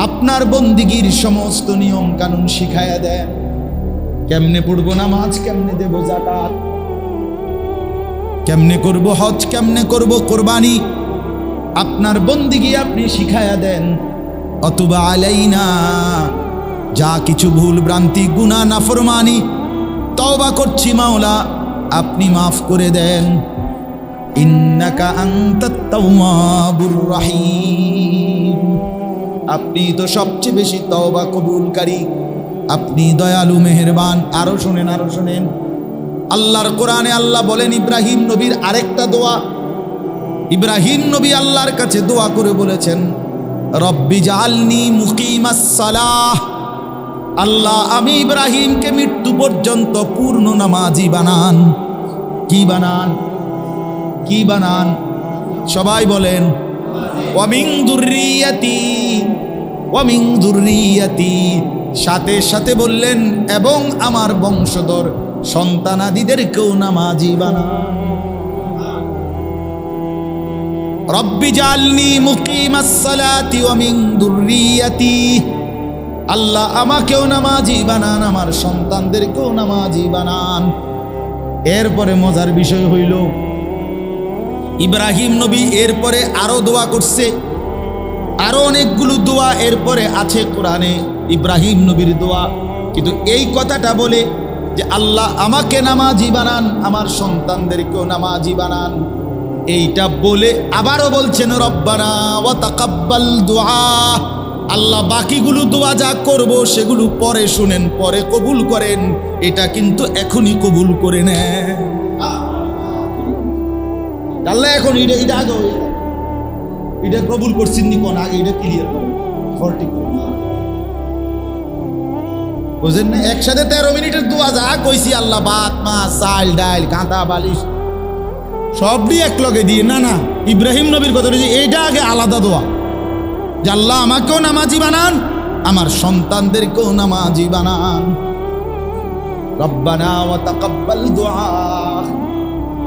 আপনার বন্দিগির সমস্ত নিয়ম কানুন শিখায়া দেন। কেমনে পড়বো নামাজ, কেমনে দেব যাকাত, কেমনে করব হজ, কেমনে করব কোরবানি, আপনার বন্দিগি আপনি শিখায়া দেন। অতুবা আলাইনা, যা কিছু ভুল ভ্রান্তি গুনাহ নাফরমানি তওবা করছি মাওলা, আপনি মাফ করে দেন। ইন্নাকা আনতাত তাওয়াবুর রহিম, আপনি তো সবচেয়ে বেশি তওবা কবুলকারী, আপনি দয়ালু মেহেরবান। আরো শুনেন, আরো শুনেন, আল্লাহর কোরআনে আল্লাহ বলেন ইব্রাহিম নবীর আরেকটা দোয়া। ইব্রাহিম নবী আল্লাহর কাছে দোয়া করে বলেছেন, রব্বি জাআলনি মুকিমাস সালাহ, আল্লাহ আমি ইব্রাহিমকে মৃত্যু পর্যন্ত পূর্ণ নামাজি বানান। কি বানান? কি বানান? সবাই বলেন, ওয়ামিন যুররিয়াতি, ওয়ামিন যুররিয়াতি, সাথে সাথে বললেন এবং আমার বংশধর সন্তানাদিদেরকেও নামাজি বানান। রব্বি জাআলনি মুকিমাস সালাতি ওয়া মিন যুররিয়াতি, আল্লাহ আমাকেও নামাজি বানান, আমার সন্তানদেরকেও নামাজি বানান। এরপরে মজার বিষয় হইল, ইব্রাহিম নবী এরপরে আরো দোয়া করছে, আরো অনেকগুলো দোয়া এরপরে আছে কোরআনে ইব্রাহিম নবীর দোয়া। কিন্তু এই কথাটা বলে যে আল্লাহ আমাকে নামাজি বানান, আমার সন্তানদেরকেও নামাজি বানান, এইটা বলে আবারও বলছেন রব্বানা ওয়া তাকাব্বাল দুআ, আল্লাহ বাকিগুলো দোয়া যা করব সেগুলো পরে শুনেন, পরে কবুল করেন, এটা কিন্তু এখনই কবুল করে নেন। আল্লাহ এখন এটা আগে এটা কবুল করছেন নি কোন, আগে এটা ক্লিয়ার করেন, ফরটি বুঝেন না? একসাথে 13 মিনিটের দোয়া যা কইছি আল্লাহ, ভাত মাছ চাল ডাল কাঁথা বালিশ সবই এক লগে দিয়ে, না না, ইব্রাহিম নবীর কথা বলছি, এইটা আগে আলাদা দোয়া যে আল্লাহ আমাকেও নামাজি বানান, আমার সন্তানদেরকেও নামাজি বানান। রব্বানা ওয়া তাকাব্বাল দুআ,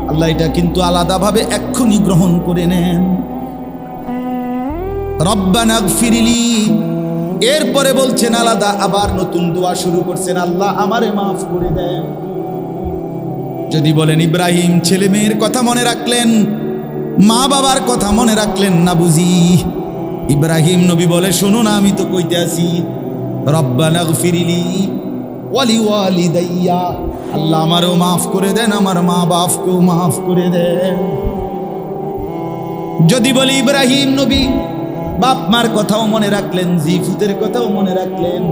আল্লাহ এটা কিন্তু আলাদাভাবে এক্ষুনি গ্রহণ করে নেন। রব্বানা গফিরলি, এরপরে বলছেন আলাদা আবার নতুন দোয়া শুরু করছেন, আল্লাহ আমারে মাফ করে দেন। যদি বলেন ইব্রাহিম ছেলে মেয়ের কথা মনে রাখলেন, মা বাবার কথা মনে রাখলেন না বুঝি? ইব্রাহিম নবী বলে শোনো না, আমি তো কইতে আছি, রব্বানা গফিরলি ওয়ালি ওয়ালিদাইয়া, আল্লাহ আমারও মাফ করে দেন, আমার মা বাপকেও মাফ করে দেন। যদি বলি ইব্রাহিম নবী বাপ মার কথাও মনে রাখলেন, জিফুতের কথাও মনে রাখলেন,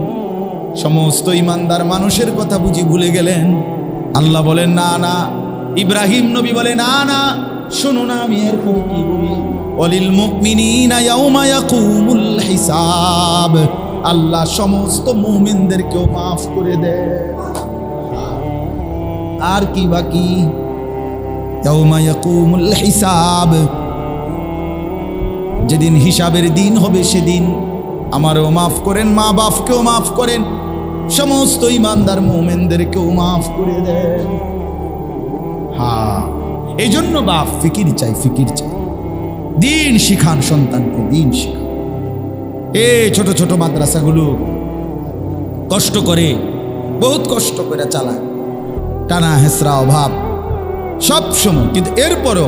সমস্ত ইমানদার মানুষের কথা বুঝি ভুলে গেলেন? আল্লাহ বলেন না না, ইব্রাহিম নবী বলে না না, শোনো না আমি এরপর কি বলি, ওয়ালিল মুমিনিনা ইয়াউমা ইয়াকুমুল হিসাব, আল্লাহ সমস্ত মুমিনদেরকেও মাফ করে দেয়। আর কি বাকি, ইয়াউমা ইয়াকুমুল হিসাব, যেদিন হিসাবের দিন হবে সেদিন আমারও মাফ করেন, মা বাপকেও মাফ করেন, সমস্ত ইমানদার মুমিনদেরকেও মাফ করে দেন। হ্যাঁ, এই জন্য বাপ ফিকির চাই, ফিকির চাই, দিন শিখান সন্তানকে, দিন শিখান। এই ছোট ছোট মাদ্রাসাগুলো কষ্ট করে, বহুত কষ্ট করে চালায়, টানা হেসরা অভাব সব সময়, কিন্তু এরপরও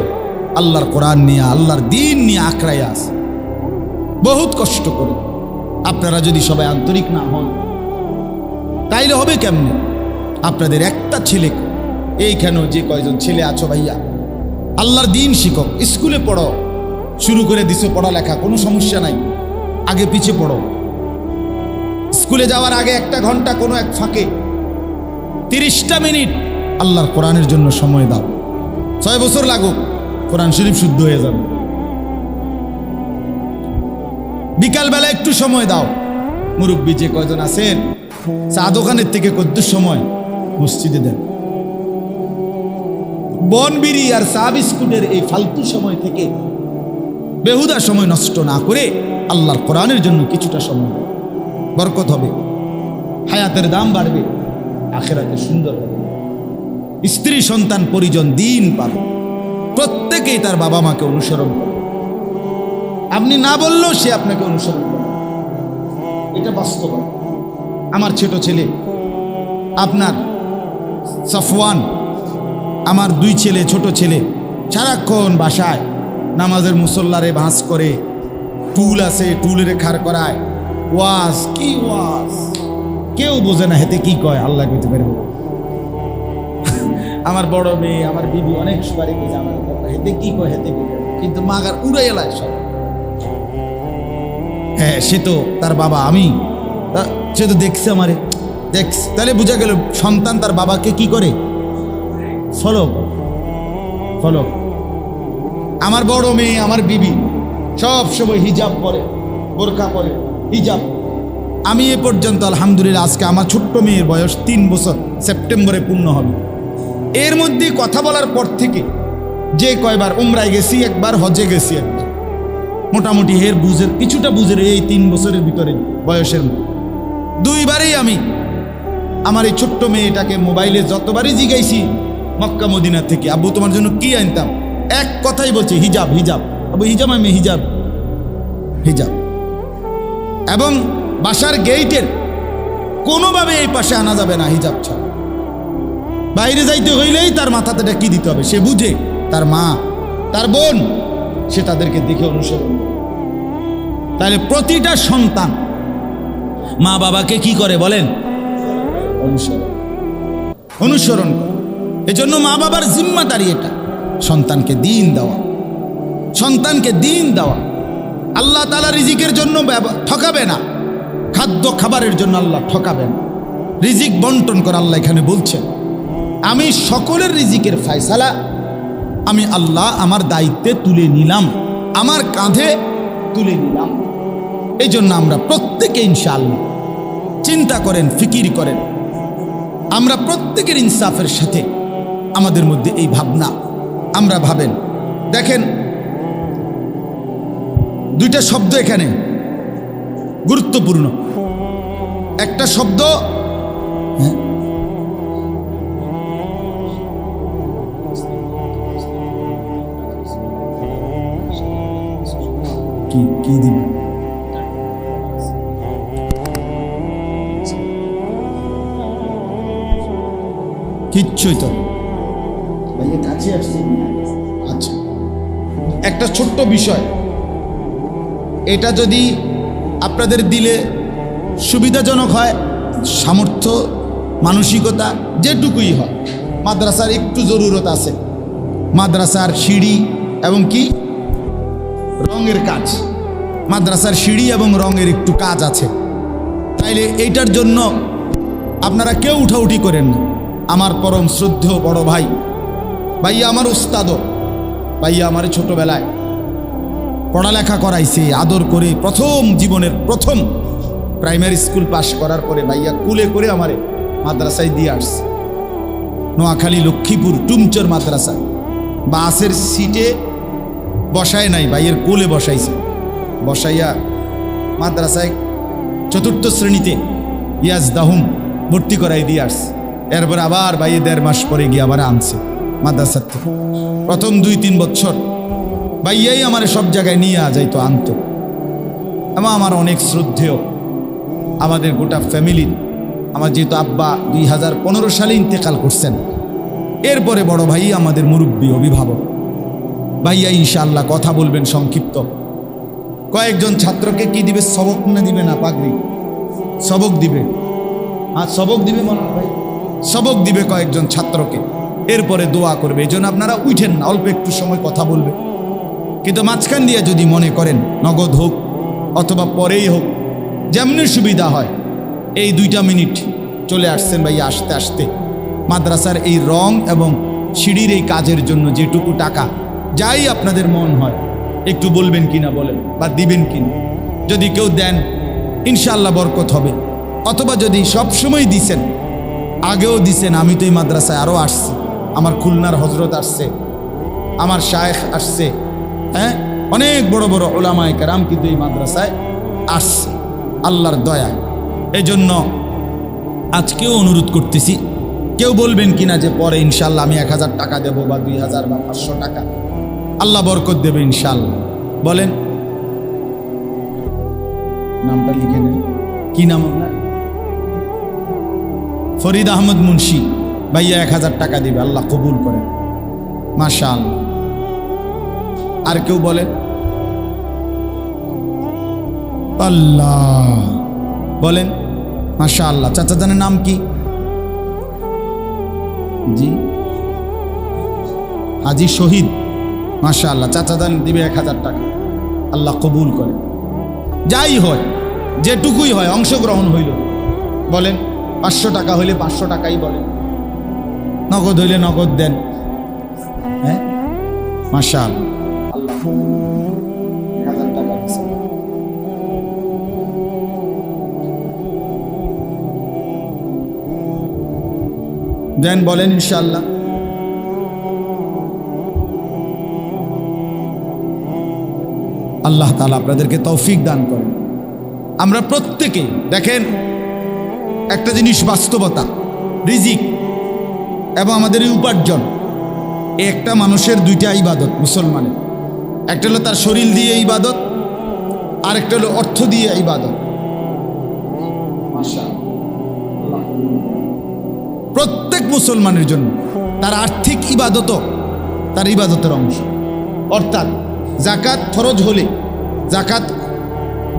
আল্লাহর কোরআন নিয়ে, আল্লাহর দিন নিয়ে আঁকড়াই আছে, বহুত কষ্ট করে। আপনারা যদি সবাই আন্তরিক না হন তাইলে হবে কেমনে? আপনাদের একটা ছেলে, এইখানেও যে কয়জন ছেলে আছো ভাইয়া, আল্লাহর দিন শিখো, স্কুলে পড়ো, শুরু করে দিছো পড়ালেখা, কোনো সমস্যা নাই, আগে পিছে পড়ো। স্কুলে যাওয়ার আগে 1 ঘন্টা কোনো এক ফাঁকে 30টা মিনিট আল্লাহর কোরআনের জন্য সময় দাও। 6 বছর লাগুক, কোরআন শরীফ শুদ্ধ হয়ে যাবে। বিকালবেলা একটু সময় দাও, মুরব্বী যে কয়জন আছেন চা দোকানের থেকে কদ্দুর সময় মসজিদে দেন। বনবিড়ি আর চা বিস্কুটের এই ফালতু সময় থেকে বেহুদা সময় নষ্ট না করে আল্লাহর কোরআনের জন্য কিছুটা সময় দাও, বরকত হবে, হায়াতের দাম বাড়বে, আখিরাতে সুন্দর হবে, স্ত্রী সন্তান পরিজন দিন পাবে, প্রত্যেকেই তার বাবা মাকে অনুসরণ করে, আপনি না বললেও সে আপনাকে অনুসরণ করে, এটা বাস্তব। আমার ছোট ছেলে আপনার সাফওয়ান, আমার 2 ছেলে, ছোট ছেলে, সারাক্ষণ বাসায় নামাজের মুসল্লারে ভাঁজ করে, টুল আছে টুলের খাড় করায়, ওয়াজ কি ওয়াজ, কেউ বোঝে না হেতে কি কয়, আল্লাহ কইতে পারবো। আমার বড় মেয়ে, আমার বিবি অনেক সুপারি কইছে, আমার হেতে কি কয়, হেতে কি কয়, কিন্তু মাগার উড়ে এলায় সব। হ্যাঁ, সে তো তার বাবা, আমি সে তো দেখছে আমারে, দেখছে, তাহলে বোঝা গেল সন্তান তার বাবাকে কি করে, ফলো ফলো। আমার বড় মেয়ে, আমার বিবি সব সময় হিজাব পরে, বোরকা পরে, হিজাব। আমি এ পর্যন্ত আলহামদুলিল্লাহ, আজকে আমার ছোট্ট মেয়ের বয়স 3 বছর, সেপ্টেম্বরে পূর্ণ হবে। এর মধ্যে কথা বলার পর থেকে যে কয়বার উমরায় গেছি, একবার হজে গেছি, একবার মোটামুটি এর বুঝের কিছুটা বুঝের, এই 3 বছরের ভিতরে বয়সের 2বারই আমি আমার এই ছোট্ট মেয়েটাকে মোবাইলে যতবারই জিগাইছি মক্কা মদিনা থেকে, আব্বু তোমার জন্য কি আনতাম, এক কথাই বলছে হিজাব হিজাব, আব্বু হিজাব, আমি হিজাব হিজাব। এবং বাসার গেইটের কোনোভাবে এই পাশে আনা যাবে না হিজাব ছাড়া, বাইরে যাইতে হইলেই তার মাথাতে কি দিতে হবে, সে বুঝে, তার মা, তার বোন, সে তাদেরকে দেখে অনুসরণ করে। তাহলে প্রতিটা সন্তান মা বাবাকে কি করে বলেন, অনুসরণ, অনুসরণ করে। এজন্য মা বাবার জিম্মাদারি এটা, সন্তানকে দিন দেওয়া, সন্তানকে দিন দেওয়া। আল্লাহ তাআলা রিজিকের জন্য ঠকাবে না, খাদ্য খাবারের জন্য আল্লাহ ঠকাবে না, রিজিক বন্টন করে আল্লাহ এখানে বলছেন, আমি সকলের রিজিকের ফয়সালা আমি আল্লাহ আমার দায়িত্বে তুলে নিলাম, আমার কাঁধে তুলে নিলাম। এই জন্য আমরা প্রত্যেকে ইনশাআল্লাহ চিন্তা করেন, ফিকির করেন, আমরা প্রত্যেকের ইনসাফের সাথে আমাদের মধ্যে এই ভাবনা আমরা ভাবেন। দেখেন 2টা শব্দ এখানে গুরুত্বপূর্ণ। একটা শব্দ কি কি দিব, কিচ্ছুই তো কাছে আসছে। আচ্ছা, একটা ছোট্ট বিষয়, এটা যদি আপনাদের দিলে সুবিধাজনক হয়, সামর্থ্য, মানসিকতা যেটুকুই হয়, মাদ্রাসার একটু জরুরত আছে, মাদ্রাসার সিঁড়ি এবং কি রঙের কাজ, মাদ্রাসার সিঁড়ি এবং রঙের একটু কাজ আছে। তাইলে এইটার জন্য আপনারা কেউ উঠাউঠি করেন না, আমার পরম শ্রদ্ধেয় বড় ভাই, ভাইয়া আমার উস্তাদও, ভাইয়া আমার ছোটবেলায় পড়ালেখা করাইছে আদর করে। প্রথম জীবনের প্রথম প্রাইমারি স্কুল পাশ করার পরে ভাইয়া কুলে করে আমারে মাদ্রাসায় দিয়ে আসছে। নোয়াখালী লক্ষ্মীপুর টুমচর মাদ্রাসায় বাসের সিটে বসায় নাই, ভাইয়ের কোলে বসাইছে। বসাইয়া মাদ্রাসায় ৪র্থ শ্রেণীতে ইয়াজদাহুম ভর্তি করাই দিয়ে আসছে। এরপর আবার ভাইয়ে ১.৫ মাস পরে গিয়ে আবার আনছে মাদ্রাসার থেকে। প্রথম ২-৩ বছর ভাইয়াই আমার সব জায়গায় নিয়ে যাইতো, আনতো। এবং আমার অনেক শ্রদ্ধেয় আমাদের গোটা ফ্যামিলির, আমার যেহেতু আব্বা ২০১৫ সালে ইন্তেকাল করছেন, এরপরে বড় ভাই আমাদের মুরব্বী অভিভাবক। ভাইয়া ইনশাআল্লাহ কথা বলবেন সংক্ষিপ্ত। কয়েকজন ছাত্রকে কি দিবে? সবক না দিবে না পাগড়ি? সবক দিবে। সবক দিবে মনে হয়, সবক দিবে কয়েকজন ছাত্রকে। এরপরে দোয়া করবে। এই জন্য আপনারা উঠেন না, অল্প একটু সময় কথা বলবে। কিন্তু মাঝখান দিয়ে যদি মনে করেন নগদ হোক অথবা পরেই হোক, যেমনি সুবিধা হয়, এই 2টা মিনিট চলে আসছেন ভাইয়া। আসতে আসতে মাদ্রাসার এই রং এবং সিঁড়ির এই কাজের জন্য যেটুকু টাকা, যাই আপনাদের মন হয় একটু বলবেন কিনা বলেন, বা দিবেন কিনা। যদি কেউ দেন ইনশাআল্লাহ বরকত হবে। অথবা যদি সবসময় দিছেন, আগেও দিছেন, আমি তো এই মাদ্রাসায় আরও আসছি, আমার খুলনার হজরত আসছে, আমার শায়েখ আসছে, হ্যাঁ, অনেক বড় বড় ওলামায়ে কেরাম কিন্তু এই মাদ্রাসায় আসছে আল্লাহর দয়া। এই জন্য আজকেও অনুরোধ করতেছি, কেউ বলবেন কিনা যে পরে ইনশাআল্লাহ আমি 1000 টাকা দেবো বা 2000 বা 500 টাকা, আল্লাহ বরকত দেবে ইনশাআল্লাহ। বলেন, নামটা লিখে নেন। কি নাম আপনার? ফরিদ আহমদ মুন্সি। ভাইয়া 1000 টাকা দিবে, আল্লাহ কবুল করেন, মাশাআল্লাহ। আর কেউ বলেন? আল্লাহ, বলেন মাশাআল্লাহ। চাচা জানের নাম কি? জি, হাজি শহীদ, মাশাআল্লাহ। চাচা জান দিবে 1000 টাকা, আল্লাহ কবুল করে। যাই হয়, যেটুকুই হয়, অংশগ্রহণ হইল। বলেন 500 টাকা হইলে 500 টাকাই বলেন, নগদ হইলে নগদ দেন। হ্যাঁ, মাশাআল্লাহ, আল্লাহ 1000 টাকা দিয়েছে। দেন, বলেন ইনশাআল্লাহ। আল্লাহ তাআলা আপনাদেরকে তৌফিক দান করেন। আমরা প্রত্যেকে দেখেন একটা জিনিস বাস্তবতা, রিজিক এবং আমাদের এই উপার্জন, একটা মানুষের 2টা ইবাদত মুসলমানের। একটা হলো তার শরীর দিয়ে ইবাদত, আর একটা হলো অর্থ দিয়ে ইবাদত। প্রত্যেক মুসলমানের জন্য তার আর্থিক ইবাদতও তার ইবাদতের অংশ। অর্থাৎ জাকাত ফরজ হলে জাকাত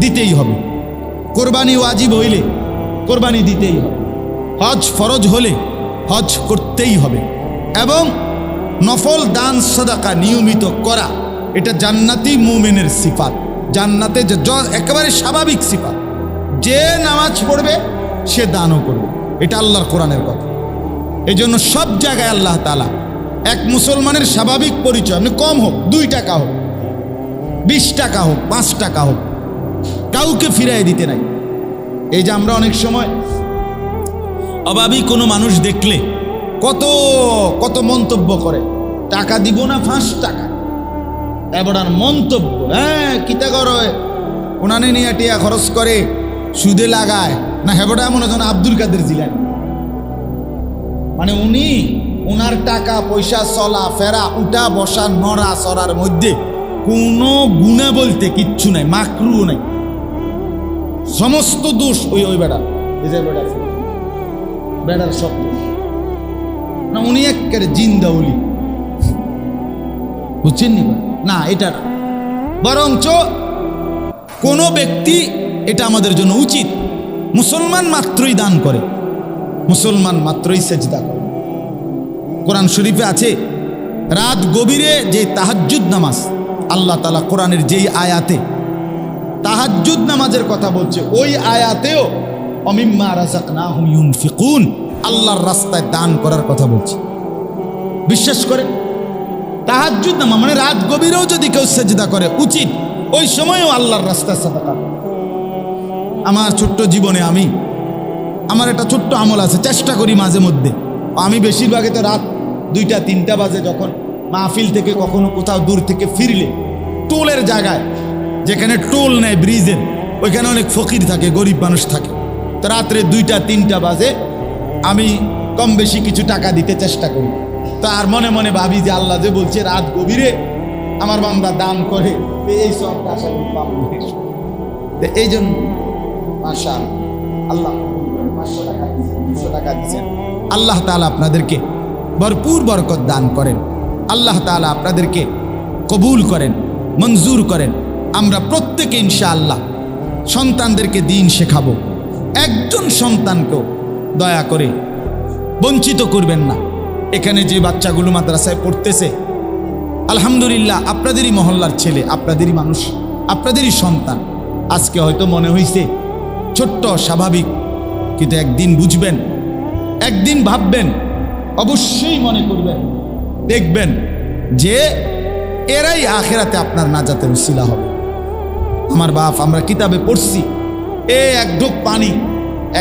দিতেই হবে, কোরবানি ওয়াজিব হইলে কোরবানি দিতেই হবে, হজ ফরজ হলে হজ করতেই হবে, এবং নফল দান সাদাকা নিয়মিত করা, এটা জান্নাতি মুমিনের সিফাত। জান্নাতে যে একেবারে স্বাভাবিক সিফাত, যে নামাজ পড়বে সে দানও করবে, এটা আল্লাহর কোরআনের কথা। এই জন্য সব জায়গায় আল্লাহ তাআলা এক মুসলমানের স্বাভাবিক পরিচয়, আপনি কম হোক, 2 টাকা হোক, 20 টাকা হোক, 5 টাকা হোক, কাউকে ফিরাই দিতে নাই। এই যে আমরা অনেক সময় অভাবী কোনো মানুষ দেখলে কত কত মন্তব্য করে, টাকা দিব না 5 টাকা, এবার মন্তব্য, হ্যাঁ কিতা করে, ওনানে নিয়ে টিয়া খরচ করে, সুদে লাগায় না, হেবটা এমন যেন আব্দুল কাদের জিলানী, মানে উনি ওনার টাকা পয়সা চলা ফেরা উঠা বসা নড়া চড়ার মধ্যে কোনো গুণা বলতে কিচ্ছু নাই, মাকরু নাই, সমস্ত দোষ ওই বেড়ার, এই যে বেড়ার সব দোষ না, উনি একেবারে জিন্দা উলি, বুঝছেন নি? না, এটা না, বরঞ্চ কোনো ব্যক্তি, এটা আমাদের জন্য উচিত, মুসলমান মাত্রই দান করে, মুসলমান মাত্রই সেজদা করে। কোরআন শরীফে আছে রাত গভীরে যে তাহাজ্জুদ নামাজ, আল্লাহ তাআলা কোরআনের যেই আয়াতে তাহাজ্জুদ নামাজের কথা বলছে, ওই আয়াতেও অমিম্মা রাযাকনাহুম ইউনফিকুন, আল্লাহর রাস্তায় দান করার কথা বলছি। বিশ্বাস করে তাহাজ্জুদ নামাজ মানে রাত গভীরেও যদি কেউ সেজদা করে উচিত ওই সময়ও আল্লাহর রাস্তায় সাদাকা। আমার ছোট্ট জীবনে আমার একটা ছোট্ট আমল আছে, চেষ্টা করি মাঝে মধ্যে। আমি বেশিরভাগে তো রাত 2টা 3টা বাজে যখন মাহফিল থেকে কখনো কোথাও দূর থেকে ফিরলে টোলের জায়গায় যেখানে টোল নেয় ব্রিজের ওইখানে অনেক ফকির থাকে, গরিব মানুষ থাকে। তো রাত্রে 2টা 3টা বাজে আমি কম বেশি কিছু টাকা দিতে চেষ্টা করি। তো আর মনে মনে ভাবি যে আল্লাহ যে বলছে রাত গভীরে আমার বান্দা দান করে, এই সবটা আশা করি পাবো। এই জন্য মাশাআল্লাহ 500 টাকা দিচ্ছেন, 200 টাকা দিচ্ছেন। আল্লাহ তাআলা আপনাদেরকে ভরপুর বরকত দান করেন। আল্লাহ তাআলা আপনাদেরকে কবুল করেন, মঞ্জুর করেন। আমরা প্রত্যেকে ইনশাআল্লাহ সন্তানদেরকে দিন শেখাবো। একজন সন্তানকেও দয়া করে বঞ্চিত করবেন না। এখানে যে বাচ্চাগুলো মাদ্রাসায় পড়তেছে আলহামদুলিল্লাহ আপনাদেরই মহল্লার ছেলে, আপনাদেরই মানুষ, আপনাদেরই সন্তান। আজকে হয়তো মনে হইছে ছোট্ট, স্বাভাবিক, কিন্তু একদিন বুঝবেন, একদিন ভাববেন, অবশ্যই মনে করবেন, দেখবেন যে এরাই আখিরাতে আপনার নাজাতের উসিলা হবে। আমার বাপ, আমরা কিতাবে পড়ছি এক ঢোক পানি,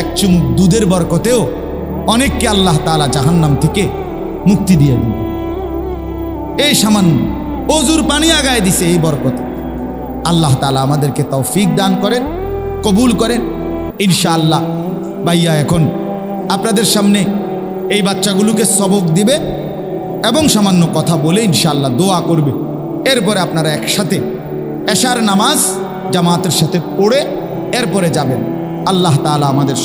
এক চুমুক দুধের বরকতেও অনেককে আল্লাহ তাআলা জাহান্নাম থেকে মুক্তি দিয়ে দিন। এই সামান্য অজুর পানি আগায় দিছে এই বরকতে। আল্লাহ তাআলা আমাদেরকে তৌফিক দান করেন, কবুল করেন ইনশাআল্লাহ। ভাইয়া এখন আপনাদের সামনে এই বাচ্চাগুলোকে সবক দিবে এবং সামান্য কথা বলে ইনশাআল্লাহ দোয়া করবে। এরপরে আপনারা একসাথে এশার নামাজ জামাতের সাথে পড়ে এরপরে যাবেন। আল্লাহ তাআলা আমাদের